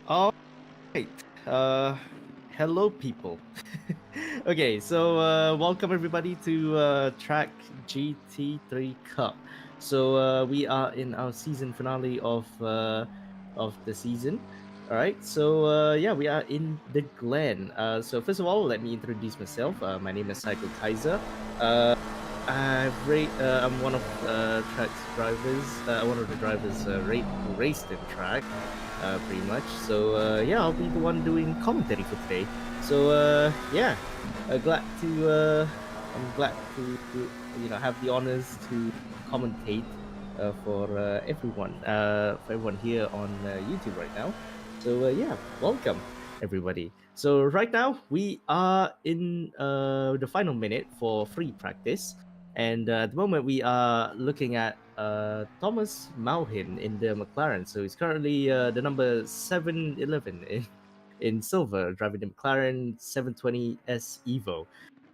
All right. Hello, people. Okay, so welcome everybody to track GT3 Cup. So we are in our season finale of the season. All right. So yeah, we are in the Glen. So first of all, let me introduce myself. My name is Psycho Kaiser. Uh, I'm one of track's drivers. One of the drivers who raced in track pretty much. So yeah, I'll be the one doing commentary for today. So yeah, glad to I'm glad to have the honors to commentate for everyone here on YouTube right now. So yeah, welcome everybody. So right now we are in the final minute for free practice, and at the moment we are looking at Thomas Malhin in the McLaren. So he's currently the number 711 in silver, driving the McLaren 720S Evo.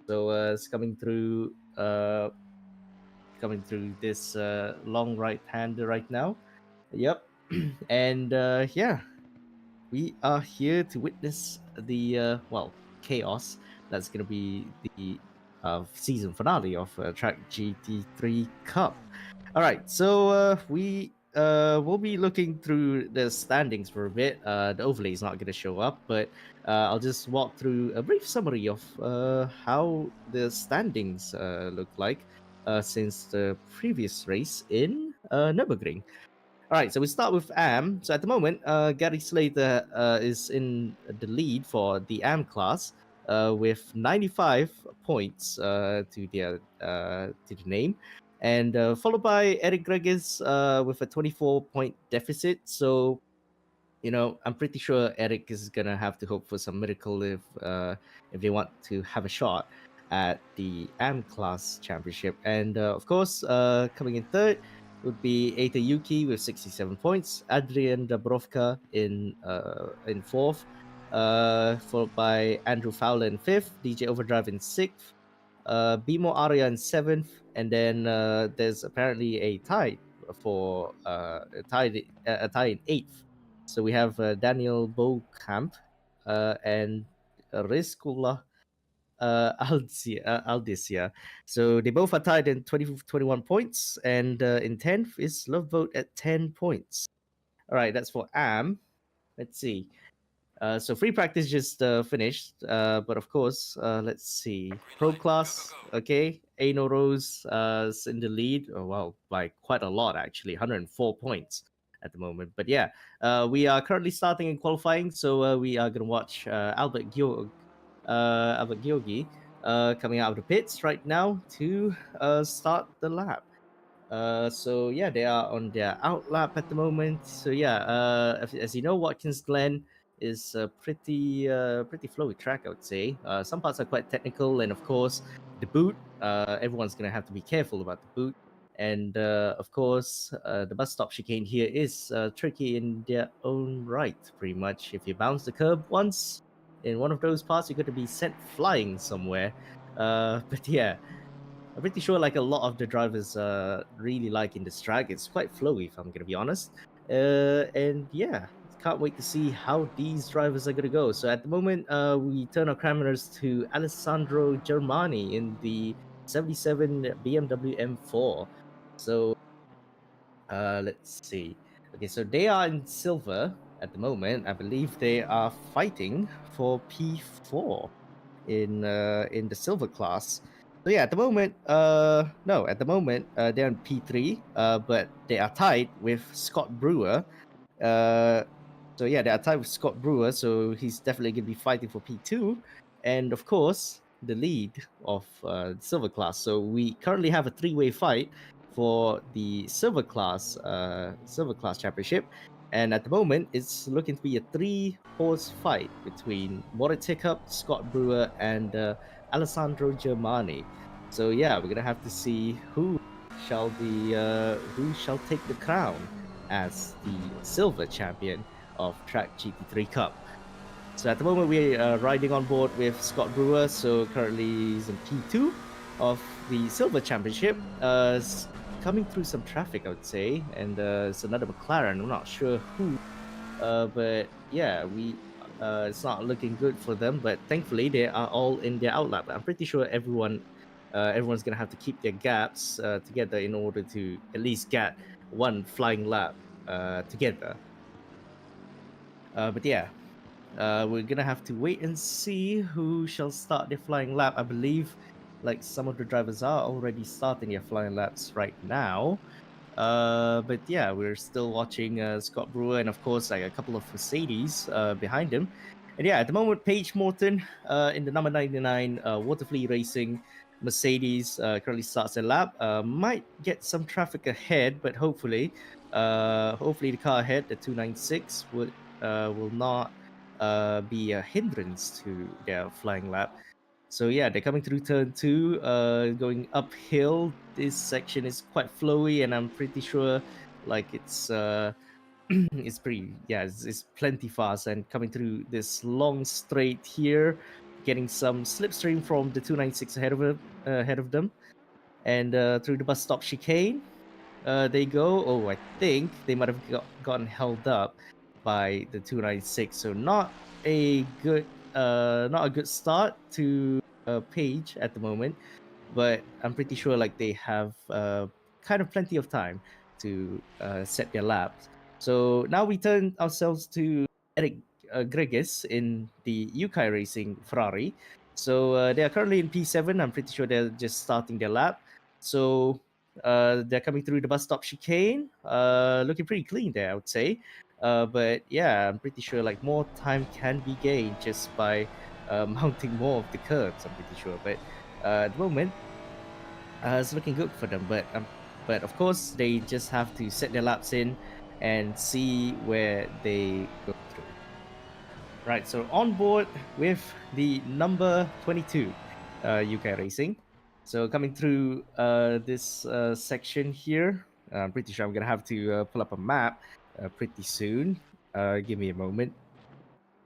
So it's coming through this long right hander right now. Yep, and yeah, we are here to witness the chaos that's going to be the season finale of Track GT3 Cup. All right, so we will be looking through the standings for a bit. The overlay is not going to show up, but I'll just walk through a brief summary of how the standings look like since the previous race in Nürburgring. All right, so we start with AM. So at the moment, Gary Slater is in the lead for the AM class with 95 points to the name, and followed by Eric Gregis with a 24-point deficit. So I'm pretty sure Eric is gonna have to hope for some miracle if they want to have a shot at the AM class championship. And of course, coming in third would be Eita Yuki with 67 points, Adrian Dabrovka in fourth, followed by Andrew Fowler in fifth, DJ Overdrive in sixth, Bimo Arya in seventh, and then there's apparently a tie for a tie in eighth. So we have Daniel Bokamp and Rizkullah Aldisia. So they both are tied in 21 points, and in 10th is Love Boat at 10 points. All right, that's for Am. Let's see. So free practice just finished, but of course, let's see. Pro class, okay. Ano Rose is in the lead. Oh, wow, by quite a lot actually, 104 points at the moment. But yeah, we are currently starting in qualifying, so we are gonna watch Albert Georgi coming out of the pits right now to start the lap. So yeah, they are on their out lap at the moment. So yeah, as you know, Watkins Glen is a pretty flowy track, I would say. Some parts are quite technical, and of course, the boot. Everyone's gonna have to be careful about the boot. And of course, the bus stop chicane here is tricky in their own right. Pretty much, if you bounce the curb once in one of those parts, you're going to be sent flying somewhere. But yeah, I'm pretty sure like a lot of the drivers really like in this track. It's quite flowy, if I'm gonna be honest. And yeah, can't wait to see how these drivers are gonna go. So at the moment, we turn our cameras to Alessandro Germani in the 77 BMW M4. So let's see. Okay, so they are in silver at the moment. I believe they are fighting for P4 in the silver class. So yeah, at the moment, no, at the moment they're in P3, but they are tied with Scott Brewer. Uh, so yeah, they are tied with Scott Brewer, so he's definitely gonna be fighting for P2, and of course the lead of silver class. So we currently have a three-way fight for the silver class championship. And at the moment, it's looking to be a three-horse fight between Moritz Hiccup, Scott Brewer, and Alessandro Germani. So yeah, we're gonna have to see who shall take the crown as the silver champion of Track GT3 Cup. So at the moment, we are riding on board with Scott Brewer. So currently he's in P2 of the silver championship. Coming through some traffic, I would say, and it's another McLaren. I'm not sure who But yeah, it's not looking good for them. But thankfully, they are all in their outlap. I'm pretty sure everyone's gonna have to keep their gaps together in order to at least get one flying lap together. But yeah, we're gonna have to wait and see who shall start their flying lap. I believe like some of the drivers are already starting their flying laps right now. But yeah, we're still watching Scott Brewer and of course like a couple of Mercedes behind him. And yeah, at the moment, Paige Morton in the number 99 Waterfleet Racing Mercedes currently starts a lap. Might get some traffic ahead, but hopefully the car ahead, the 296, will not be a hindrance to their flying lap. So yeah, they're coming through turn two, going uphill. This section is quite flowy, and I'm pretty sure like it's pretty it's plenty fast. And coming through this long straight here, getting some slipstream from the 296 ahead of them, and through the bus stop chicane, they go. Oh, I think they might have gotten held up by the 296. So not a good start to Page at the moment. But I'm pretty sure like they have kind of plenty of time to set their laps. So now we turn ourselves to Eric Greges in the UK Racing Ferrari. So they are currently in P7. I'm pretty sure they're just starting their lap. So they're coming through the bus stop chicane, looking pretty clean there, I would say. But yeah, I'm pretty sure like more time can be gained just by mounting more of the curves. I'm pretty sure, but at the moment, it's looking good for them. But of course, they just have to set their laps in and see where they go through. Right, so on board with the number 22 UK Racing. So coming through this section here, I'm pretty sure I'm gonna have to pull up a map pretty soon. Give me a moment.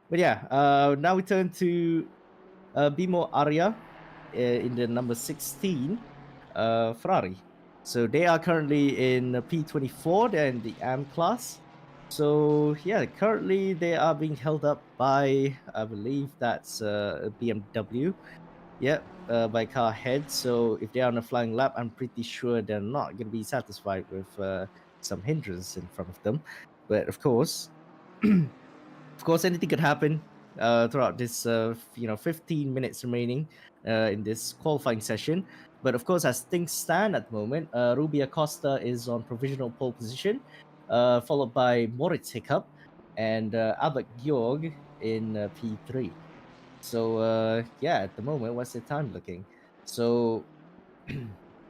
But yeah, now we turn to Bimo Arya in the number 16 Ferrari. So they are currently in P24. They're in the AM class. So yeah, currently they are being held up by, I believe that's a BMW. Yep, by car head. So if they're on a flying lap, I'm pretty sure they're not going to be satisfied with some hindrance in front of them. But of course, anything could happen throughout this 15 minutes remaining in this qualifying session. But of course, as things stand at the moment, Ruby Acosta is on provisional pole position, followed by Moritz Hiccup and Albert Georg in P3. So yeah, at the moment, what's the time looking? So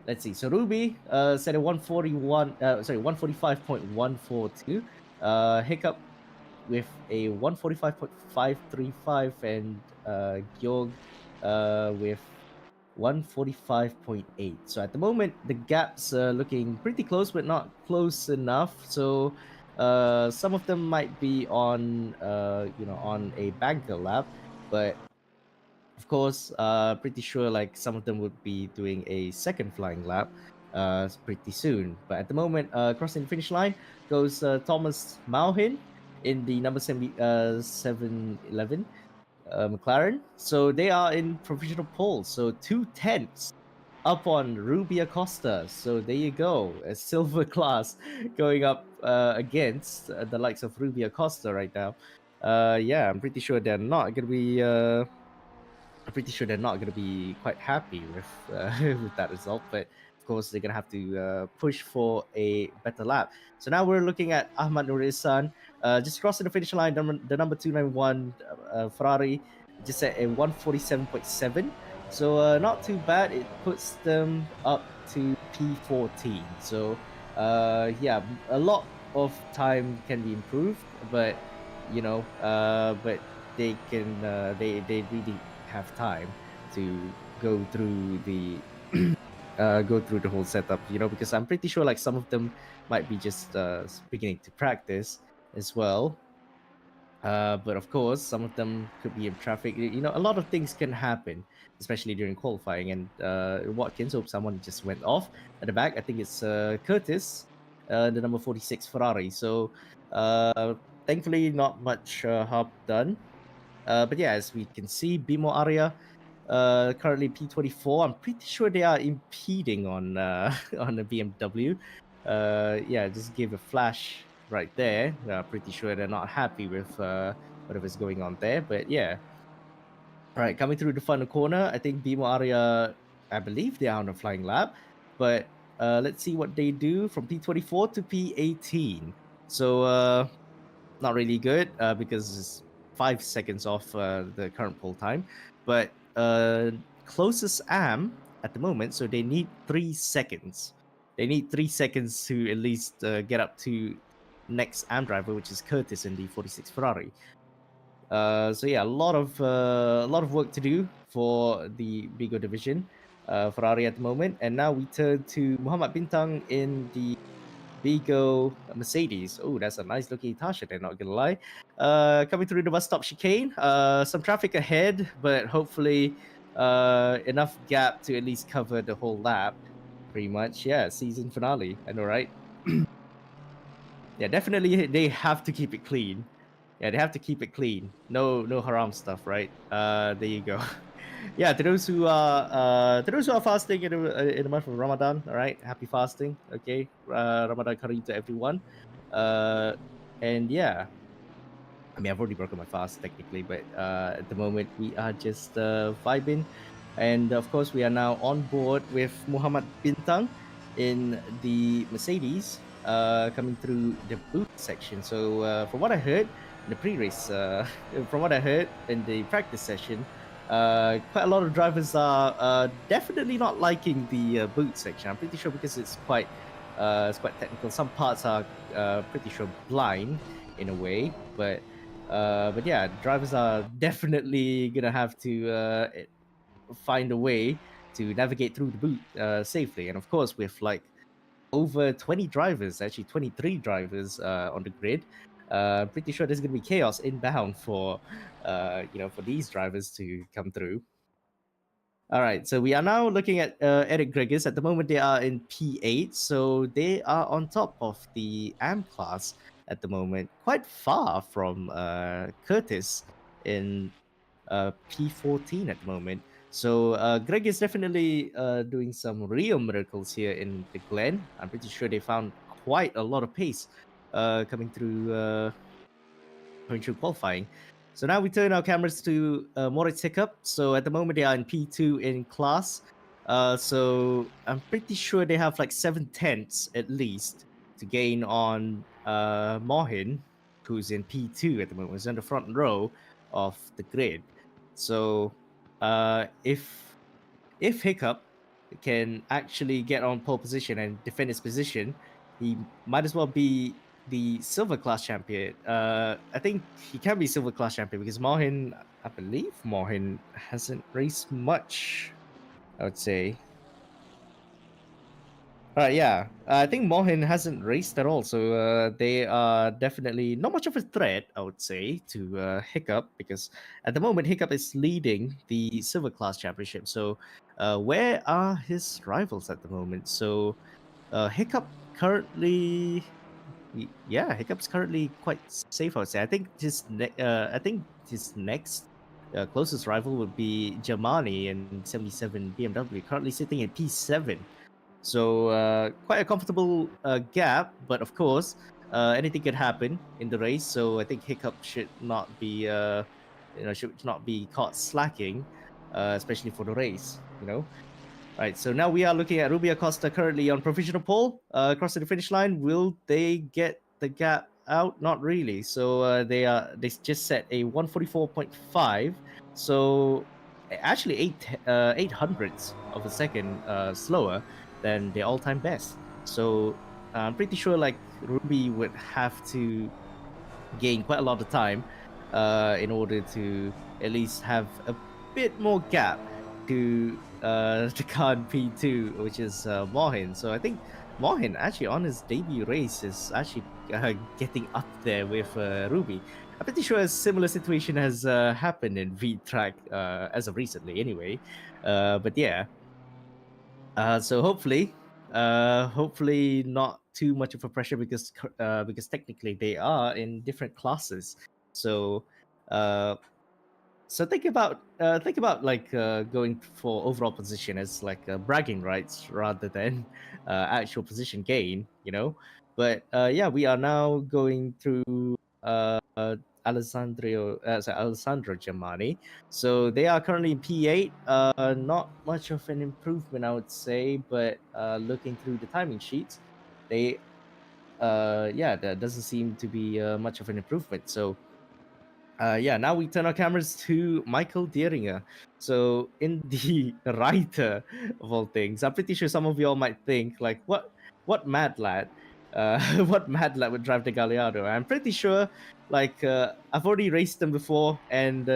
let's see. So Ruby set a 145.142. Hiccup with a 145.535 and Gyog with 145.8. So at the moment, the gap's looking pretty close, but not close enough. So some of them might be on on a banker lap, but of course, pretty sure like some of them would be doing a second flying lap pretty soon. But at the moment, crossing the finish line goes Thomas Mauhin in the number 711 McLaren. So they are in provisional pole. So 2/10 up on Ruby Acosta. So there you go, a silver class going up against the likes of Ruby Acosta right now. Yeah, I'm pretty sure they're not going to be. I'm pretty sure they're not going to be quite happy with with that result. But of course, they're going to have to push for a better lap. So now we're looking at Ahmad Nurisan, just crossing the finish line. The number 291 Ferrari just at a 147.7. So not too bad. It puts them up to P14. So yeah, a lot of time can be improved, but but they really have time to go through the go through the whole setup, because I'm pretty sure like some of them might be just beginning to practice as well. But of course, some of them could be in traffic. A lot of things can happen, especially during qualifying. And Watkins, hope someone just went off at the back. I think it's Curtis, the number 46 Ferrari. So thankfully, not much harm done. But yeah, as we can see, Bimo Area currently P24. I'm pretty sure they are impeding on on the BMW. Yeah, just give a flash right there. Pretty sure they're not happy with whatever's going on there. But yeah, all right, coming through the final corner, I think Bimo Area, I believe they are on a flying lap. But let's see what they do from P24 to P18. So not really good because it's 5 seconds off the current pull time. But closest AM at the moment, so they need 3 seconds. They need 3 seconds to at least get up to next AM driver, which is Curtis in the 46 Ferrari. So yeah, a lot of work to do for the Bigo division, Ferrari at the moment. And now we turn to Muhammad Bintang in the Vigo Mercedes. Oh, that's a nice looking Tasha there, not gonna lie. Coming through the bus stop chicane. Some traffic ahead, but hopefully enough gap to at least cover the whole lap. Pretty much, yeah. Season finale. I know, right? Yeah, definitely they have to keep it clean. Yeah, they have to keep it clean. No haram stuff, right? There you go. Yeah, to those who are fasting in the month of Ramadan, all right, happy fasting. Okay, Ramadan Kareem to everyone. Uh, and yeah, I mean, I've already broken my fast technically, but at the moment we are just vibing, and of course we are now on board with Muhammad Bintang in the Mercedes, coming through the boot section. So from what I heard in the pre-race, from what I heard in the practice session, quite a lot of drivers are definitely not liking the boot section. I'm pretty sure because it's quite technical. Some parts are pretty sure blind in a way, but yeah, drivers are definitely gonna have to find a way to navigate through the boot safely. And of course, with like over 20 drivers, actually 23 drivers on the grid, pretty sure there's gonna be chaos inbound for for these drivers to come through. All right, so we are now looking at Eric Gregis. At the moment, they are in P8, so they are on top of the AM class at the moment, quite far from Curtis in P14 at the moment. So Greg is definitely doing some real miracles here in the Glen. I'm pretty sure they found quite a lot of pace coming through qualifying. So now we turn our cameras to Moritz Hiccup. So at the moment they are in P2 in class. So I'm pretty sure they have like 7/10 at least to gain on Mohin, who's in P2 at the moment, who's in the front row of the grid. So if Hiccup can actually get on pole position and defend his position, he might as well be the silver class champion. I think he can be silver class champion because Mohin, I believe Mohin hasn't raced much, I would say. Yeah, I think Mohin hasn't raced at all, so they are definitely not much of a threat, I would say, to Hiccup because at the moment Hiccup is leading the Silver Class Championship. So, where are his rivals at the moment? So, Hiccup currently, yeah, Hiccup's currently quite safe, I would say. I think his next closest rival would be Germani in 77 BMW, currently sitting at P7. So quite a comfortable gap, but of course, anything could happen in the race. So I think Hiccup should not be, should not be caught slacking, especially for the race. All right, so now we are looking at Ruby Acosta currently on provisional pole. Crossing the finish line, will they get the gap out? Not really. So they just set a 144.5. So actually 8 hundredths of a second slower than the all-time best. So I'm pretty sure like Ruby would have to gain quite a lot of time in order to at least have a bit more gap to the card P2, which is Mohin. So I think Mohin actually on his debut race is actually getting up there with Ruby. I'm pretty sure a similar situation has happened in V-Track as of recently anyway. But yeah, so hopefully Hopefully not too much of a pressure because technically they are in different classes. So uh, so think about like going for overall position as like bragging rights rather than actual position gain, you know. But yeah, we are now going through uh, Alessandro Germani. So they are currently in P8. Not much of an improvement, I would say, but looking through the timing sheets, they yeah, there doesn't seem to be much of an improvement. So yeah, now we turn our cameras to Michael Dieringer. So in the writer of all things, I'm pretty sure some of y'all might think like, what mad lad, what mad lad would drive the Gallardo? I'm pretty sure, like, I've already raced them before, and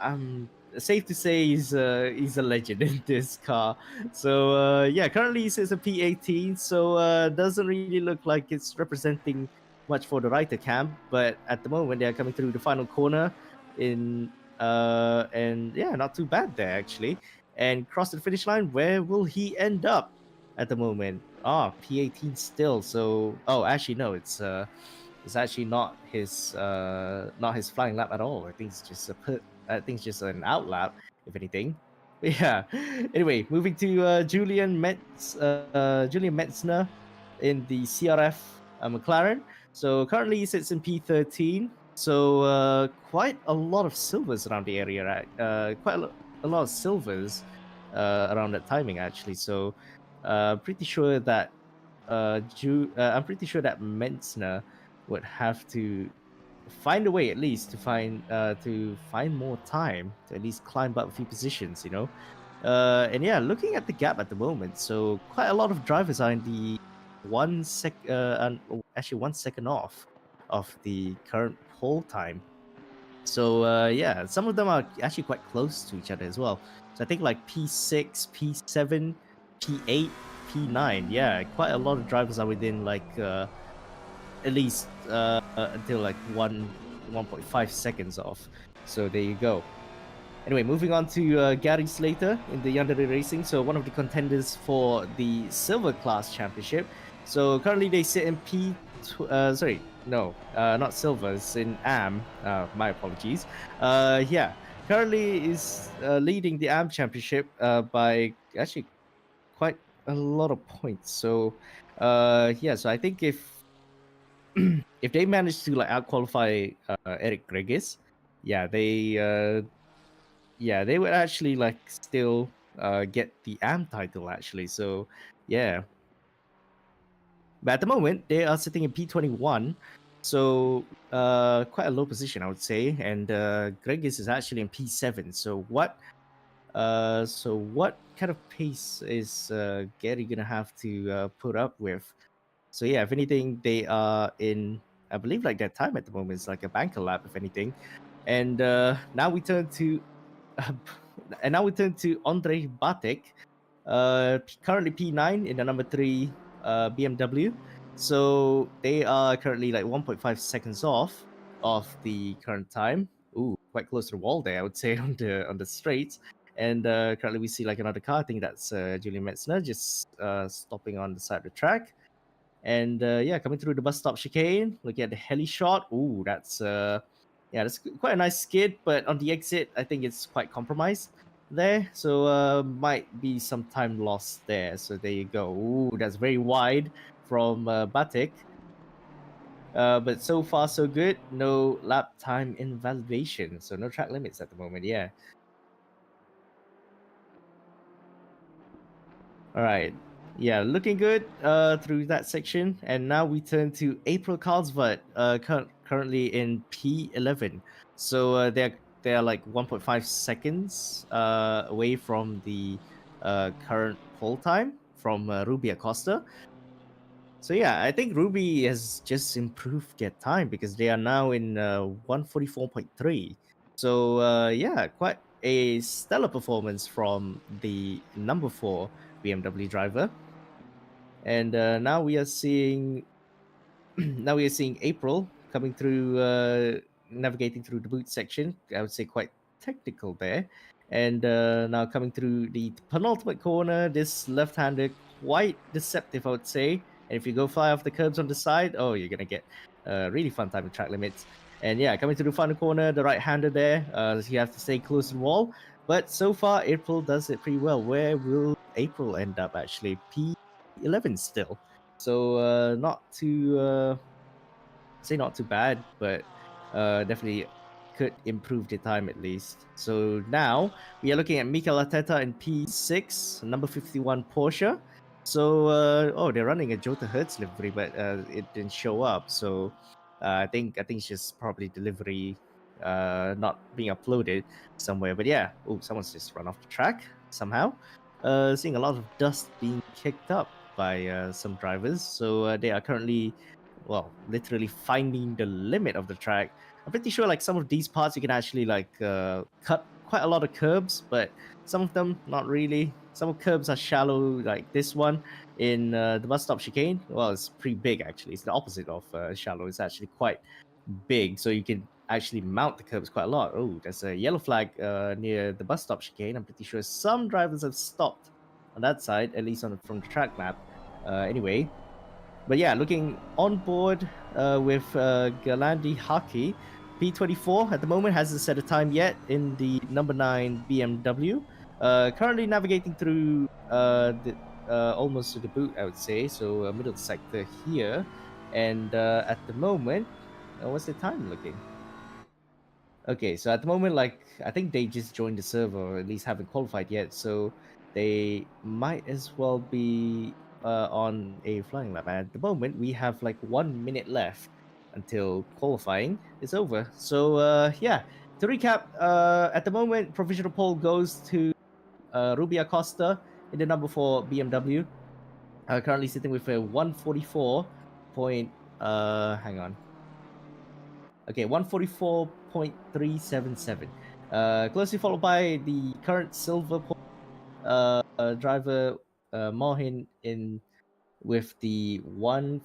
I'm safe to say he's a legend in this car. So yeah, currently he sits a P18, so doesn't really look like it's representing much for the writer camp, but at the moment they are coming through the final corner in and yeah, not too bad there actually. And cross the finish line, where will he end up at the moment? Ah, P18 still. So actually no, it's actually not his flying lap at all. I think it's just I think it's just an out lap, if anything. But yeah. Anyway, moving to Julian Metzner in the CRF McLaren. So currently he sits in P13. So quite a lot of silvers around the area, right? A lot of silvers around that timing actually. So pretty sure that I'm pretty sure that Metzner would have to find a way at least to find more time to at least climb up a few positions, you know. And yeah, looking at the gap at the moment, so quite a lot of drivers are in the actually 1 second off of the current pole time. So yeah, some of them are actually quite close to each other as well. So I think like P6, P7, P8, P9. Yeah, quite a lot of drivers are within like at least until like 1.5 seconds off. So there you go. Anyway, moving on to Gary Slater in the Yandere Racing. So one of the contenders for the Silver Class Championship. So currently they sit in sorry, no, not Silver. It's in AM. My apologies. Yeah, currently is leading the AM Championship by actually quite a lot of points. So yeah, so I think if they manage to like outqualify Eric Gregis, yeah, they would actually like still get the AM title actually. So yeah, but at the moment they are sitting in P21, so quite a low position I would say, and Gregis is actually in P7. So what kind of pace is Gary gonna have to put up with? So yeah, if anything, they are in, I believe, like their time at the moment is like a banker lap, if anything. And now we turn to Andre Batek, currently P9 in the number 3 BMW. So they are currently like 1.5 seconds off of the current time. Ooh, quite close to the wall there, I would say, on the straights. And currently we see like another car. I think that's Julian Metzner just stopping on the side of the track. And yeah, coming through the bus stop chicane, looking at the heli shot. Ooh, that's yeah, that's quite a nice skid, but on the exit, I think it's quite compromised there. So might be some time lost there. So there you go. Ooh, that's very wide from Batik. But so far so good. No lap time invalidation. So no track limits at the moment. Yeah. All right. Yeah, looking good through that section. And now we turn to April Carlsbad, currently in P11. So they're like 1.5 seconds away from the current pole time from Ruby Acosta. So yeah, I think Ruby has just improved their time because they are now in 144.3. So yeah, quite a stellar performance from the number 4 BMW driver. And now we are seeing now we are seeing April coming through, navigating through the boot section. I would say quite technical there. And now coming through the penultimate corner, this left-handed quite deceptive, I would say. And if you go fly off the curbs on the side, oh, you're gonna get really fun time with track limits. And yeah, coming to the final corner, the right-hander there, you have to stay close to the wall. But so far, April does it pretty well. Where will April end up actually? P11 still. So not too say not too bad, but definitely could improve the time at least. So now we are looking at Mikel Arteta in P6, number 51 Porsche. So oh, they're running a Jota Hertz livery, but it didn't show up. So I think it's just probably delivery not being uploaded somewhere. But yeah, oh, someone's just run off the track somehow. Seeing a lot of dust being kicked up by some drivers. So they are currently, well, literally finding the limit of the track. I'm pretty sure like some of these parts you can actually like cut quite a lot of curbs, but some of them not really. Some curbs are shallow, like this one in the bus stop chicane. Well, it's pretty big actually. It's the opposite of shallow. It's actually quite big, so you can actually mount the curbs quite a lot. Oh, there's a yellow flag near the bus stop chicane. I'm pretty sure some drivers have stopped on that side, at least from the track map. Anyway, but yeah, looking on board with Galandi Haki, P24 at the moment hasn't set a time yet in the number 9 BMW. Currently navigating through almost to the boot, I would say, so middle sector here. And at the moment, what's the time looking? Okay, so at the moment, like, I think they just joined the server, or at least haven't qualified yet, so they might as well be on a flying lap. And at the moment, we have like 1 minute left until qualifying is over. So yeah, to recap, at the moment, provisional poll goes to Ruby Acosta in the number 4 BMW, currently sitting with a 144 point. Hang on. Okay, 144.377. Closely followed by the current silver driver Mohin in with the with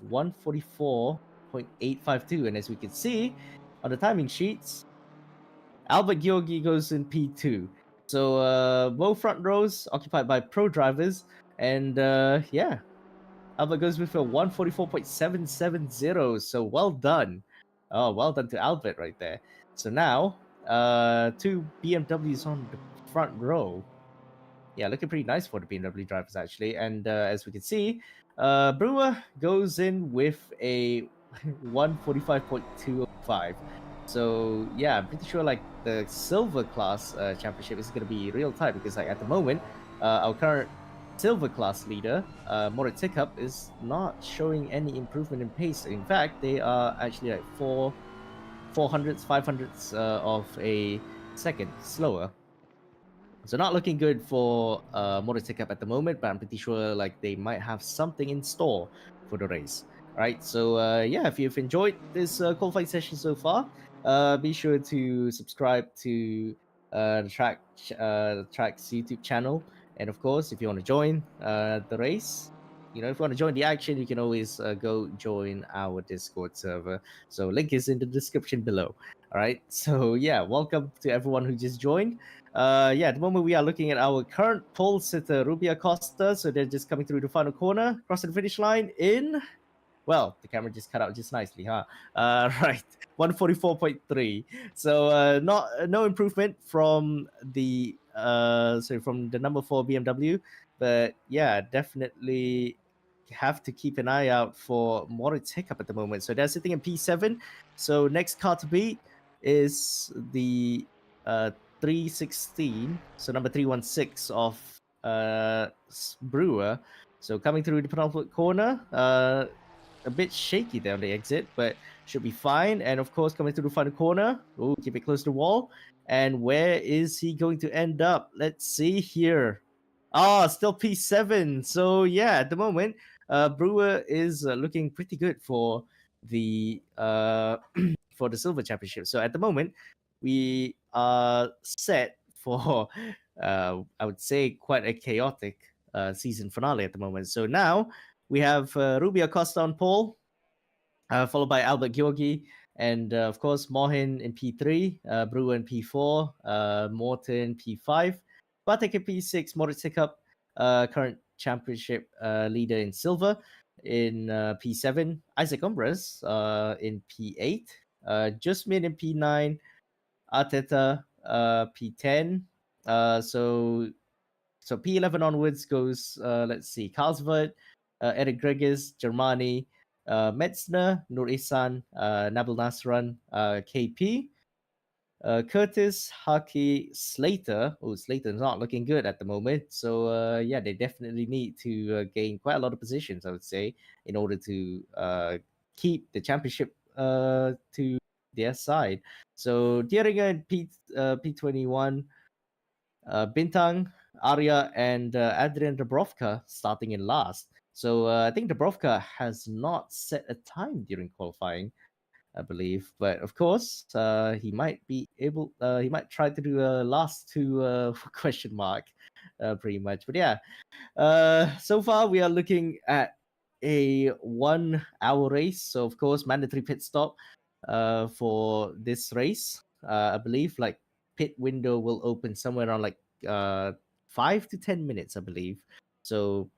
144.852. And as we can see on the timing sheets, Albert Georgi goes in P2. So both front rows occupied by pro drivers, and yeah, Albert goes with a 144.770. So well done. Oh, well done to Albert right there. So now, two BMWs on the front row. Yeah, looking pretty nice for the BMW drivers actually. And as we can see, Brewer goes in with a 145.205. So yeah, I'm pretty sure like the silver class championship is gonna be real tight because like at the moment, our current silver class leader, Moritz Hiccup, is not showing any improvement in pace. In fact, they are actually like 400s, 500s of a second slower. So not looking good for Moritz Hiccup at the moment, but I'm pretty sure like they might have something in store for the race. All right, so yeah, if you've enjoyed this qualifying session so far, be sure to subscribe to the Track's YouTube channel, and of course, if you want to join the race, if you want to join the action, you can always go join our Discord server. So link is in the description below. All right, so yeah, welcome to everyone who just joined. Yeah, at the moment we are looking at our current pole sitter, Rubia Costa. So they're just coming through the final corner, crossing the finish line in. Well, the camera just cut out just nicely, huh? Right, 144.3. So not no improvement from the from the number 4 BMW, but yeah, definitely have to keep an eye out for Moritz Hiccup at the moment. So they're sitting in P7. So next car to beat is the 316. So number 316 of Brewer. So coming through the penultimate corner, a bit shaky there on the exit, but should be fine. And of course, coming through the final corner, oh, keep it close to the wall. And where is he going to end up? Let's see here. Ah, still P7. So yeah, at the moment, Brewer is looking pretty good for the for the silver championship. So at the moment, we are set for I would say quite a chaotic season finale at the moment. So now we have Rubio Costa on pole, followed by Albert Georgi, and of course Mohin in P3, Brewer in P4, Morton P5, Batek in P6, Moritz Hiccup, current championship leader in silver in P7, Isaac Umbras in P8, Jusmin in P9, Arteta P10. So P11 onwards goes, let's see, Carlsberg, Eric Gregis, Germani, Metzner, Nur Ihsan, Nabil Nasran, KP, Curtis, Haki, Slater. Oh, Slater's not looking good at the moment. So yeah, they definitely need to gain quite a lot of positions, I would say, in order to keep the championship to their side. So Dieringer in P21, Bintang, Arya, and Adrian Dubrovka starting in last. So I think Dubrovka has not set a time during qualifying, I believe. But of course, he might be able. He might try to do a last two question mark, pretty much. But yeah, so far we are looking at a 1 hour race. So of course, mandatory pit stop for this race. I believe like pit window will open somewhere around like 5 to 10 minutes, I believe. So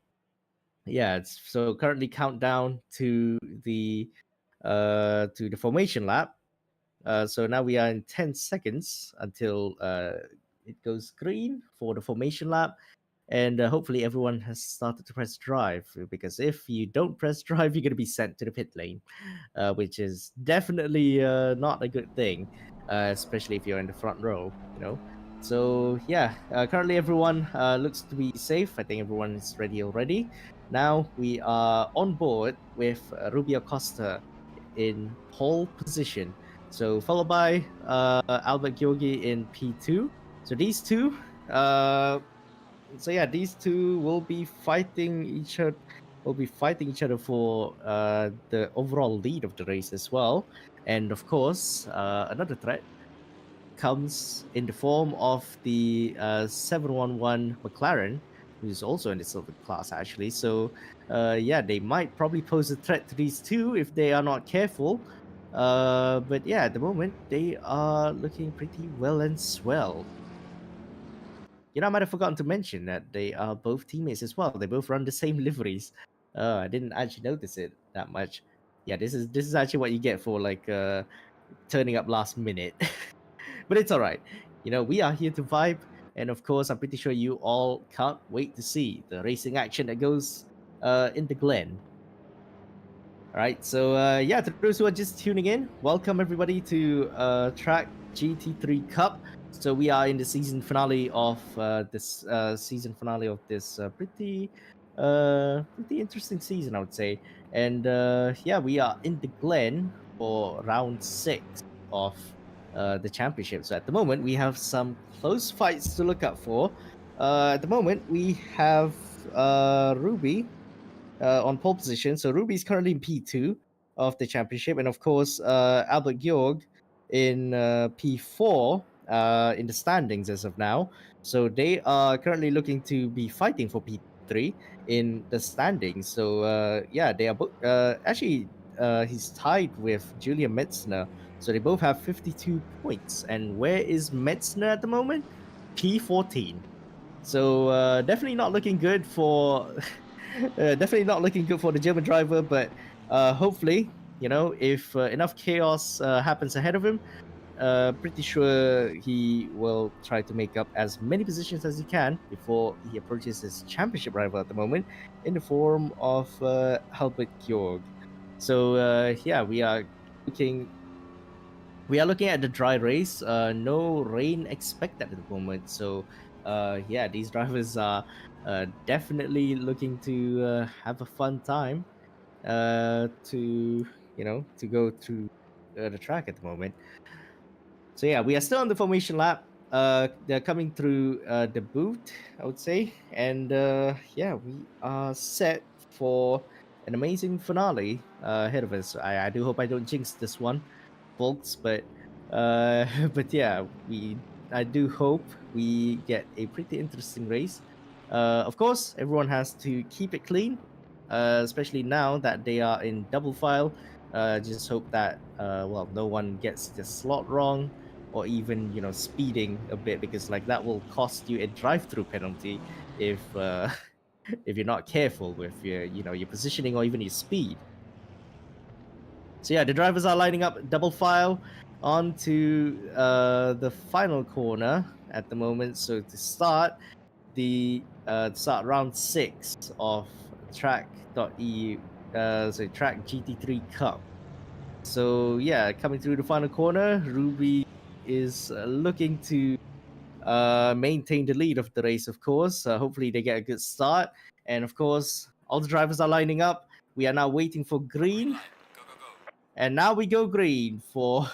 yeah, it's so currently countdown to the formation lap. So now we are in 10 seconds until it goes green for the formation lap. And hopefully everyone has started to press drive, because if you don't press drive, you're going to be sent to the pit lane, which is definitely not a good thing, especially if you're in the front row, you know. So yeah, currently everyone looks to be safe. I think everyone is ready already. Now we are on board with Rubio Costa in pole position. So followed by Albert Gyogi in P2. So these two, these two will be fighting each other. Will be fighting each other for the overall lead of the race as well. And of course, another threat comes in the form of the 711 McLaren, who's also in the silver class actually. So yeah, they might probably pose a threat to these two if they are not careful. But yeah, at the moment they are looking pretty well and swell. You know, I might have forgotten to mention that they are both teammates as well. They both run the same liveries. I didn't actually notice it that much. Yeah, this is actually what you get for like turning up last minute. But it's all right. You know, we are here to vibe, and of course, I'm pretty sure you all can't wait to see the racing action that goes in the Glen. All right, so yeah, to those who are just tuning in, welcome everybody to Track GT3 Cup. So we are in the season finale of this pretty interesting season, I would say. And yeah, we are in the Glen for round 6 of the championship. So at the moment, we have some close fights to look out for. At the moment, we have Ruby on pole position. So Ruby's currently in P2 of the championship, and of course Albert Georg in P4 in the standings as of now. So they are currently looking to be fighting for P3 in the standings. So yeah, they are actually he's tied with Julian Metzner. So they both have 52 points. And where is Metzner at the moment? P14. So definitely not looking good for definitely not looking good for the German driver. But hopefully, you know, if enough chaos happens ahead of him, pretty sure he will try to make up as many positions as he can before he approaches his championship rival at the moment in the form of Albert Georg. So yeah, looking we are looking at the dry race. No rain expected at the moment. So yeah, these drivers are definitely looking to have a fun time to to go through the track at the moment. So yeah, we are still on the formation lap. They're coming through the boot, I would say, and yeah, we are set for an amazing finale ahead of us. I do hope I don't jinx this one, folks, but but yeah, I do hope we get a pretty interesting race. Of course, everyone has to keep it clean, especially now that they are in double file. Just hope that well, no one gets the slot wrong, or even speeding a bit, because like that will cost you a drive-through penalty if if you're not careful with your positioning or even your speed. So yeah, the drivers are lining up double file onto the final corner at the moment. So to start round 6 of tracc.eu, track GT3 Cup. So yeah, coming through the final corner, Ruby is looking to maintain the lead of the race, of course. Hopefully they get a good start. And of course, all the drivers are lining up. We are now waiting for green. And now we go green for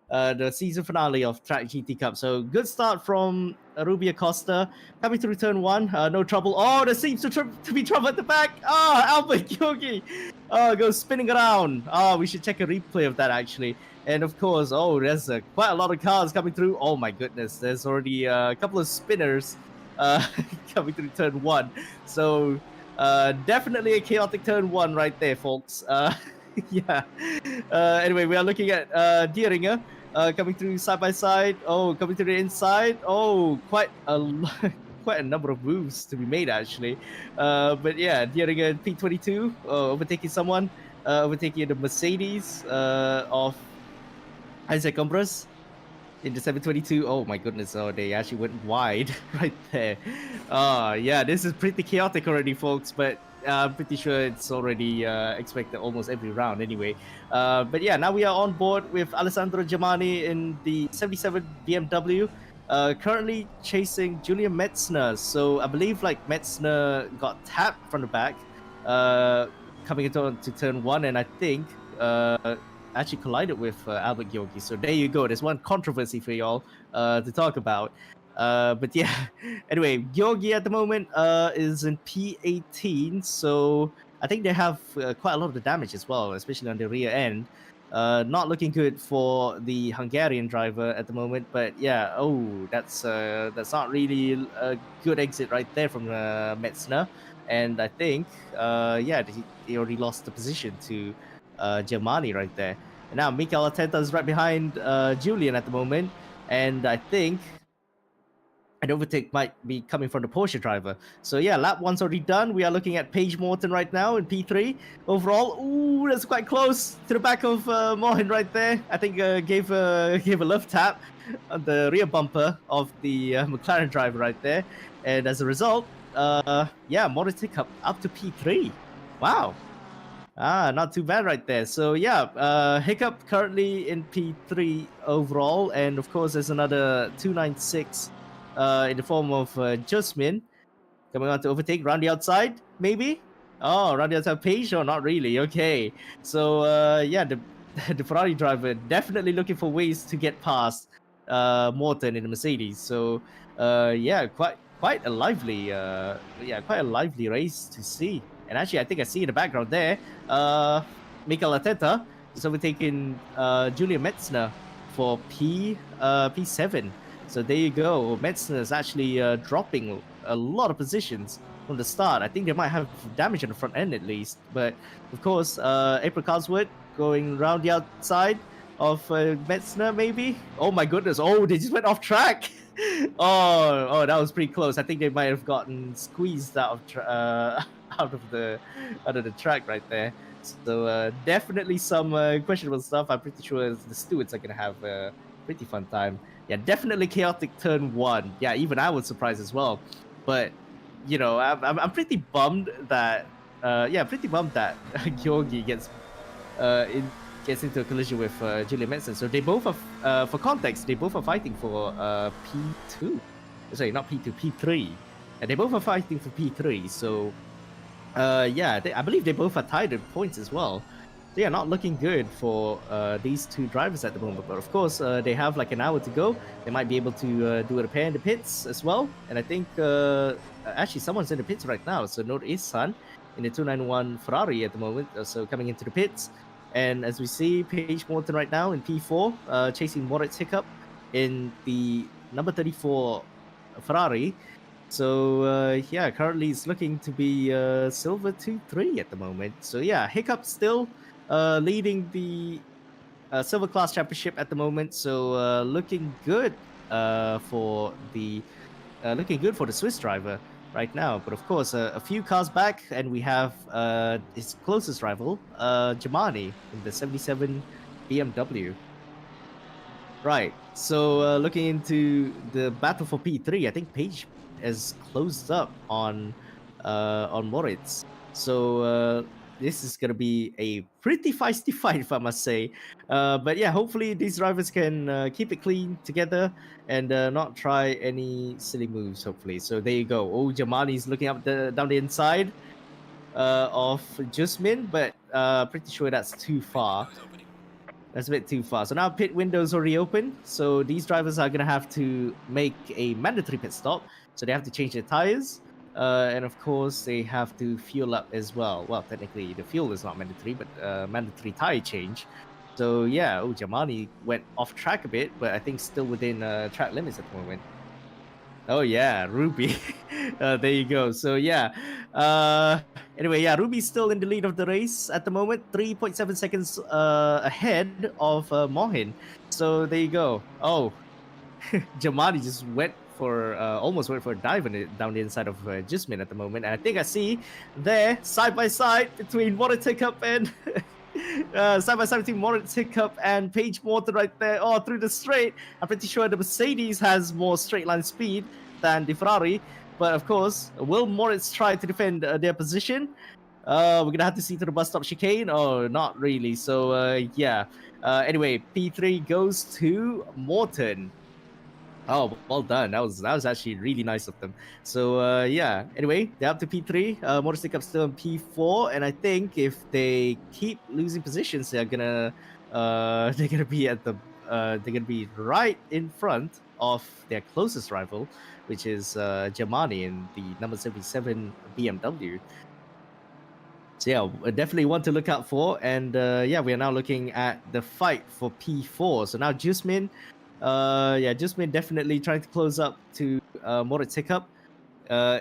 the season finale of Track GT Cup. So good start from Ruby Acosta. Coming through turn 1, no trouble. Oh, there seems to be trouble at the back. Albert Yogi. Goes spinning around. We should check a replay of that actually. And of course, there's quite a lot of cars coming through. Oh my goodness, there's already a couple of spinners coming through turn 1. So definitely a chaotic turn 1 right there, folks. Yeah. Anyway, we are looking at Dieringer coming through side by side. Coming to the inside. Quite a quite a number of moves to be made actually. But yeah, Dieringer in P22 overtaking someone, overtaking the Mercedes of Isaac Umbras in the 722. Oh my goodness, they actually went wide right there. Yeah, this is pretty chaotic already, folks, but I'm pretty sure it's already expected almost every round anyway. But yeah, now we are on board with Alessandro Germani in the 77 BMW, currently chasing Julian Metzner. So I believe like Metzner got tapped from the back coming into turn 1, and I think actually collided with Albert Gyorgi. So there you go. There's one controversy for y'all to talk about. But yeah, anyway, Gyorgi at the moment is in P18. So I think they have quite a lot of the damage as well, especially on the rear end. Not looking good for the Hungarian driver at the moment. But yeah, that's not really a good exit right there from Metzner. And I think, he already lost the position to Germani right there. And now Mikel Arteta is right behind Julian at the moment. And I think an overtake might be coming from the Porsche driver. So yeah, lap 1's already done. We are looking at Paige Morton right now in P3. Overall, that's quite close to the back of Mohin right there. I think gave a left tap on the rear bumper of the McLaren driver right there. And as a result, Morton tick up to P3. Wow. Not too bad right there. So yeah, Hiccup currently in P3 overall, and of course there's another 296 in the form of Jusmin coming on to overtake round the outside, maybe. Round the outside Page, or not really. Okay, so the Ferrari driver definitely looking for ways to get past Morton in the Mercedes. So quite a lively race to see. And actually, I think I see in the background there, Mikel Arteta is overtaking Julian Metzner for P7. So there you go. Metzner is actually dropping a lot of positions from the start. I think they might have damage on the front end at least. But of course, April Cosworth going around the outside of Metzner maybe. Oh my goodness. They just went off track. That was pretty close. I think they might have gotten squeezed out of the track right there. So definitely some questionable stuff. I'm pretty sure the stewards are gonna have a pretty fun time. Yeah, definitely chaotic turn 1. Yeah, even I was surprised as well. But I'm pretty bummed that Gyorgi gets into a collision with Julian Metzner. So they both are, for context, they both are fighting for P2. Sorry, not P2, P3. And they both are fighting for P3. So I believe they both are tied in points as well. So yeah, not looking good for these two drivers at the moment. But of course, they have like an hour to go. They might be able to do a repair in the pits as well. And I think actually someone's in the pits right now. So Noor Ihsan in the 291 Ferrari at the moment. So coming into the pits. And as we see, Paige Morton right now in P4, chasing Moritz Hiccup in the number 34 Ferrari. So currently it's looking to be silver 2-3 at the moment. So yeah, Hiccup still leading the silver class championship at the moment. So looking good for the Swiss driver. right now. But of course, a few cars back, and we have his closest rival, Jamani, in the 77 BMW. Right. So looking into the battle for P3, I think Page has closed up on Moritz. So this is gonna be a pretty feisty fight, if I must say. But yeah, hopefully these drivers can keep it clean together and not try any silly moves. Hopefully. So there you go. Oh, Jamani's looking up down the inside of Jusmin, but pretty sure that's too far. That's a bit too far. So now pit window's already open. So these drivers are gonna have to make a mandatory pit stop. So they have to change their tires. And of course, they have to fuel up as well. Well, technically, the fuel is not mandatory, but mandatory tire change. So yeah, oh, Jamani went off track a bit, but I think still within track limits at the moment. Oh yeah, Ruby. There you go. So yeah. Anyway, yeah, Ruby's still in the lead of the race at the moment, 3.7 seconds ahead of Mohin. So there you go. Oh, Jamadi just went for almost went for a dive in it, down the inside of Jismin at the moment. And I think I see there side by side between Moritz Hiccup and side by side between Moritz Hiccup and Paige Morton right there. Oh, through the straight. I'm pretty sure the Mercedes has more straight line speed than the Ferrari. But of course, will Moritz try to defend their position? We're gonna have to see to the bus stop chicane. Oh, not really. So yeah. Anyway, P3 goes to Morton. Oh, well done. That was actually really nice of them. So yeah. Anyway, they're up to P3. Motorstick up still in P4, and I think if they keep losing positions, they're gonna be at the they're gonna be right in front of their closest rival, which is Germany in the number 77 BMW. So yeah, definitely one to look out for. And yeah, we are now looking at the fight for P4. So now Jusmin, yeah, Jusmin definitely trying to close up to Moritz Hiccup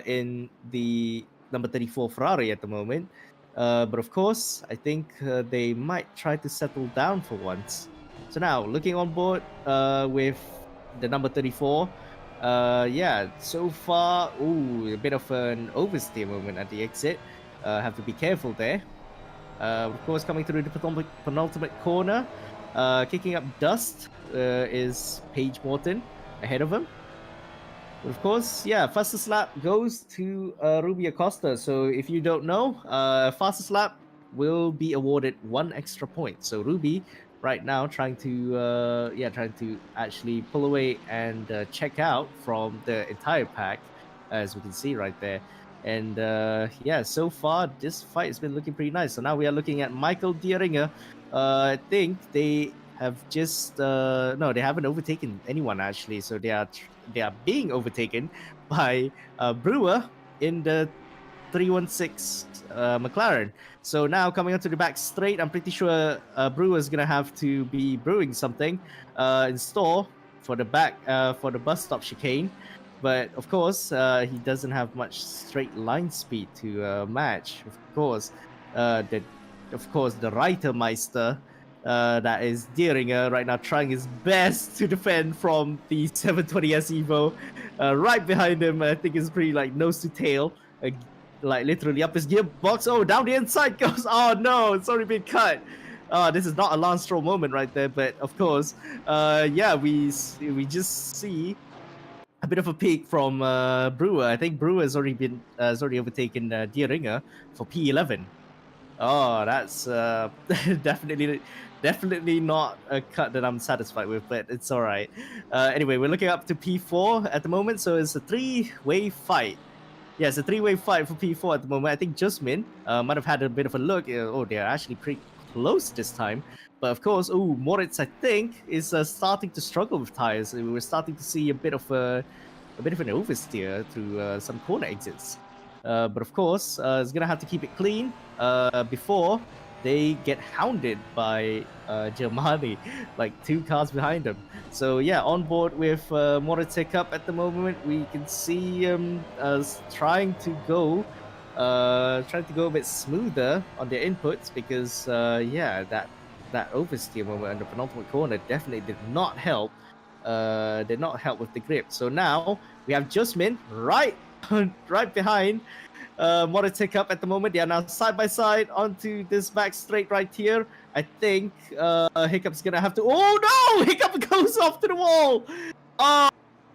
in the number 34 Ferrari at the moment. But of course, I think they might try to settle down for once. So now looking on board with the number 34. Yeah, so far, ooh, a bit of an oversteer moment at the exit. Have to be careful there. Of course, coming through the penultimate corner, kicking up dust is Paige Morton ahead of him. But of course, yeah, fastest lap goes to Ruby Acosta. So if you don't know, fastest lap will be awarded 1 extra point. So Ruby right now trying to actually pull away and check out from the entire pack, as we can see right there. And yeah, so far this fight has been looking pretty nice. So now we are looking at Michael Dieringer. I think they have just no, they haven't overtaken anyone actually. So they are being overtaken by Brewer in the 316 McLaren. So now coming onto the back straight, I'm pretty sure Brewer's gonna have to be brewing something in store for the back for the bus stop chicane. But of course, he doesn't have much straight line speed to match. Of course, the Reitermeister, that is Dieringer right now trying his best to defend from the 720S Evo. Right behind him, I think it's pretty like nose to tail, like literally up his gearbox. Oh, down the inside goes. Oh no, it's already been cut. This is not a Lance Stroll moment right there, but of course, yeah, we just see a bit of a peek from Brewer. I think Brewer has already overtaken Dieringer for P11. Oh, that's definitely not a cut that I'm satisfied with, but it's all right. Anyway, we're looking up to P4 at the moment, so it's a three-way fight. Yeah, it's a three-way fight for P4 at the moment. I think Jusmin might have had a bit of a look. Oh, they're actually pretty close this time. But of course, oh, Moritz, I think, is starting to struggle with tires. We're starting to see a bit of an oversteer through some corner exits. But of course, it's gonna have to keep it clean before they get hounded by Germani, like 2 cars behind them. So yeah, on board with Moritz Hiccup at the moment, we can see trying to go a bit smoother on their inputs because yeah, that oversteer moment in the penultimate corner definitely did not help with the grip. So now we have Jusmin right right behind Motor up at the moment. They are now side by side onto this back straight right here. I think Hiccup's gonna have to. Oh no! Hiccup goes off to the wall. Oh,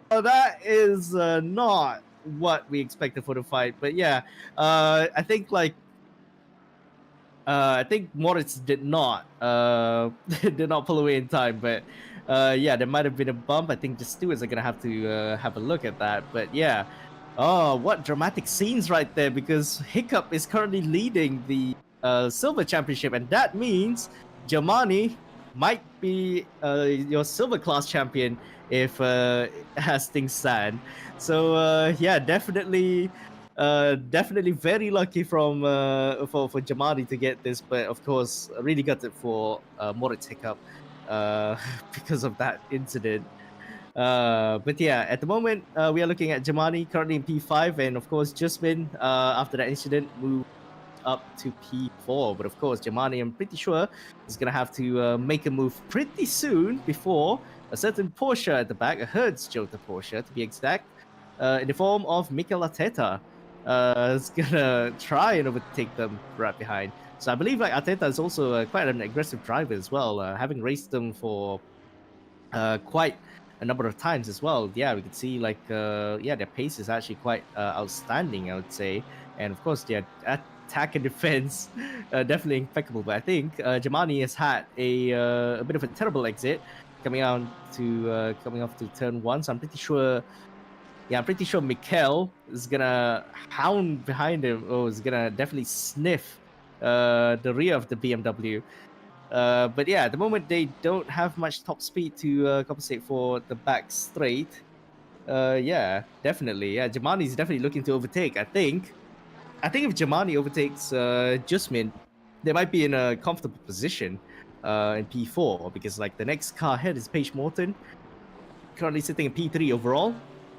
that is not what we expected for the fight. But yeah, I think I think Moritz did not did not pull away in time, but yeah, there might have been a bump. I think the stewards are gonna have to have a look at that. But yeah, oh, what dramatic scenes right there! Because Hiccup is currently leading the silver championship, and that means Germany might be your silver class champion if as things stand. So yeah, definitely very lucky from for Jamadi to get this, but of course really got it for Moritz Hiccup because of that incident. But yeah, at the moment we are looking at Jamani currently in P5, and of course Jusmin after that incident moved up to P4. But of course Jamani, I'm pretty sure, is gonna have to make a move pretty soon before a certain Porsche at the back, a Hertz Jota Porsche to be exact, in the form of Mikel Arteta. Is gonna try and overtake them right behind. So I believe like Arteta is also quite an aggressive driver as well, having raced them for quite a number of times as well. Yeah, we could see like yeah, their pace is actually quite outstanding, I would say, and of course their attack and defense definitely impeccable. But I think Jamani has had a bit of a terrible exit coming out to coming off to turn one. So I'm pretty sure. Yeah, I'm pretty sure Mikel is gonna hound behind him. Oh, is gonna definitely sniff the rear of the BMW. But yeah, at the moment they don't have much top speed to compensate for the back straight. Yeah, definitely. Yeah, Jamani's definitely looking to overtake. I think if Jamani overtakes Jusmin, they might be in a comfortable position in P4, because like the next car ahead is Paige Morton, currently sitting in P3 overall.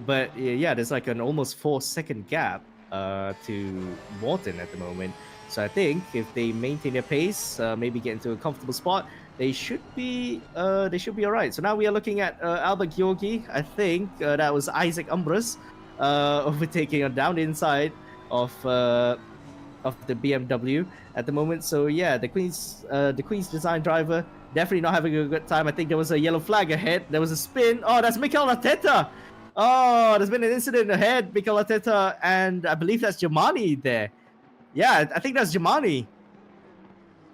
But yeah, there's like an almost 4-second gap to Morton at the moment. So I think if they maintain their pace, maybe get into a comfortable spot, they should be all right. So now we are looking at Albert Georgi. I think that was Isaac Umbras overtaking down the inside of the BMW at the moment. So yeah, the Queen's design driver definitely not having a good time. I think there was a yellow flag ahead. There was a spin. Oh, that's Mikel Arteta. Oh, there's been an incident ahead, Mikel Arteta, and I believe that's Jamani there. Yeah, I think that's Jamani.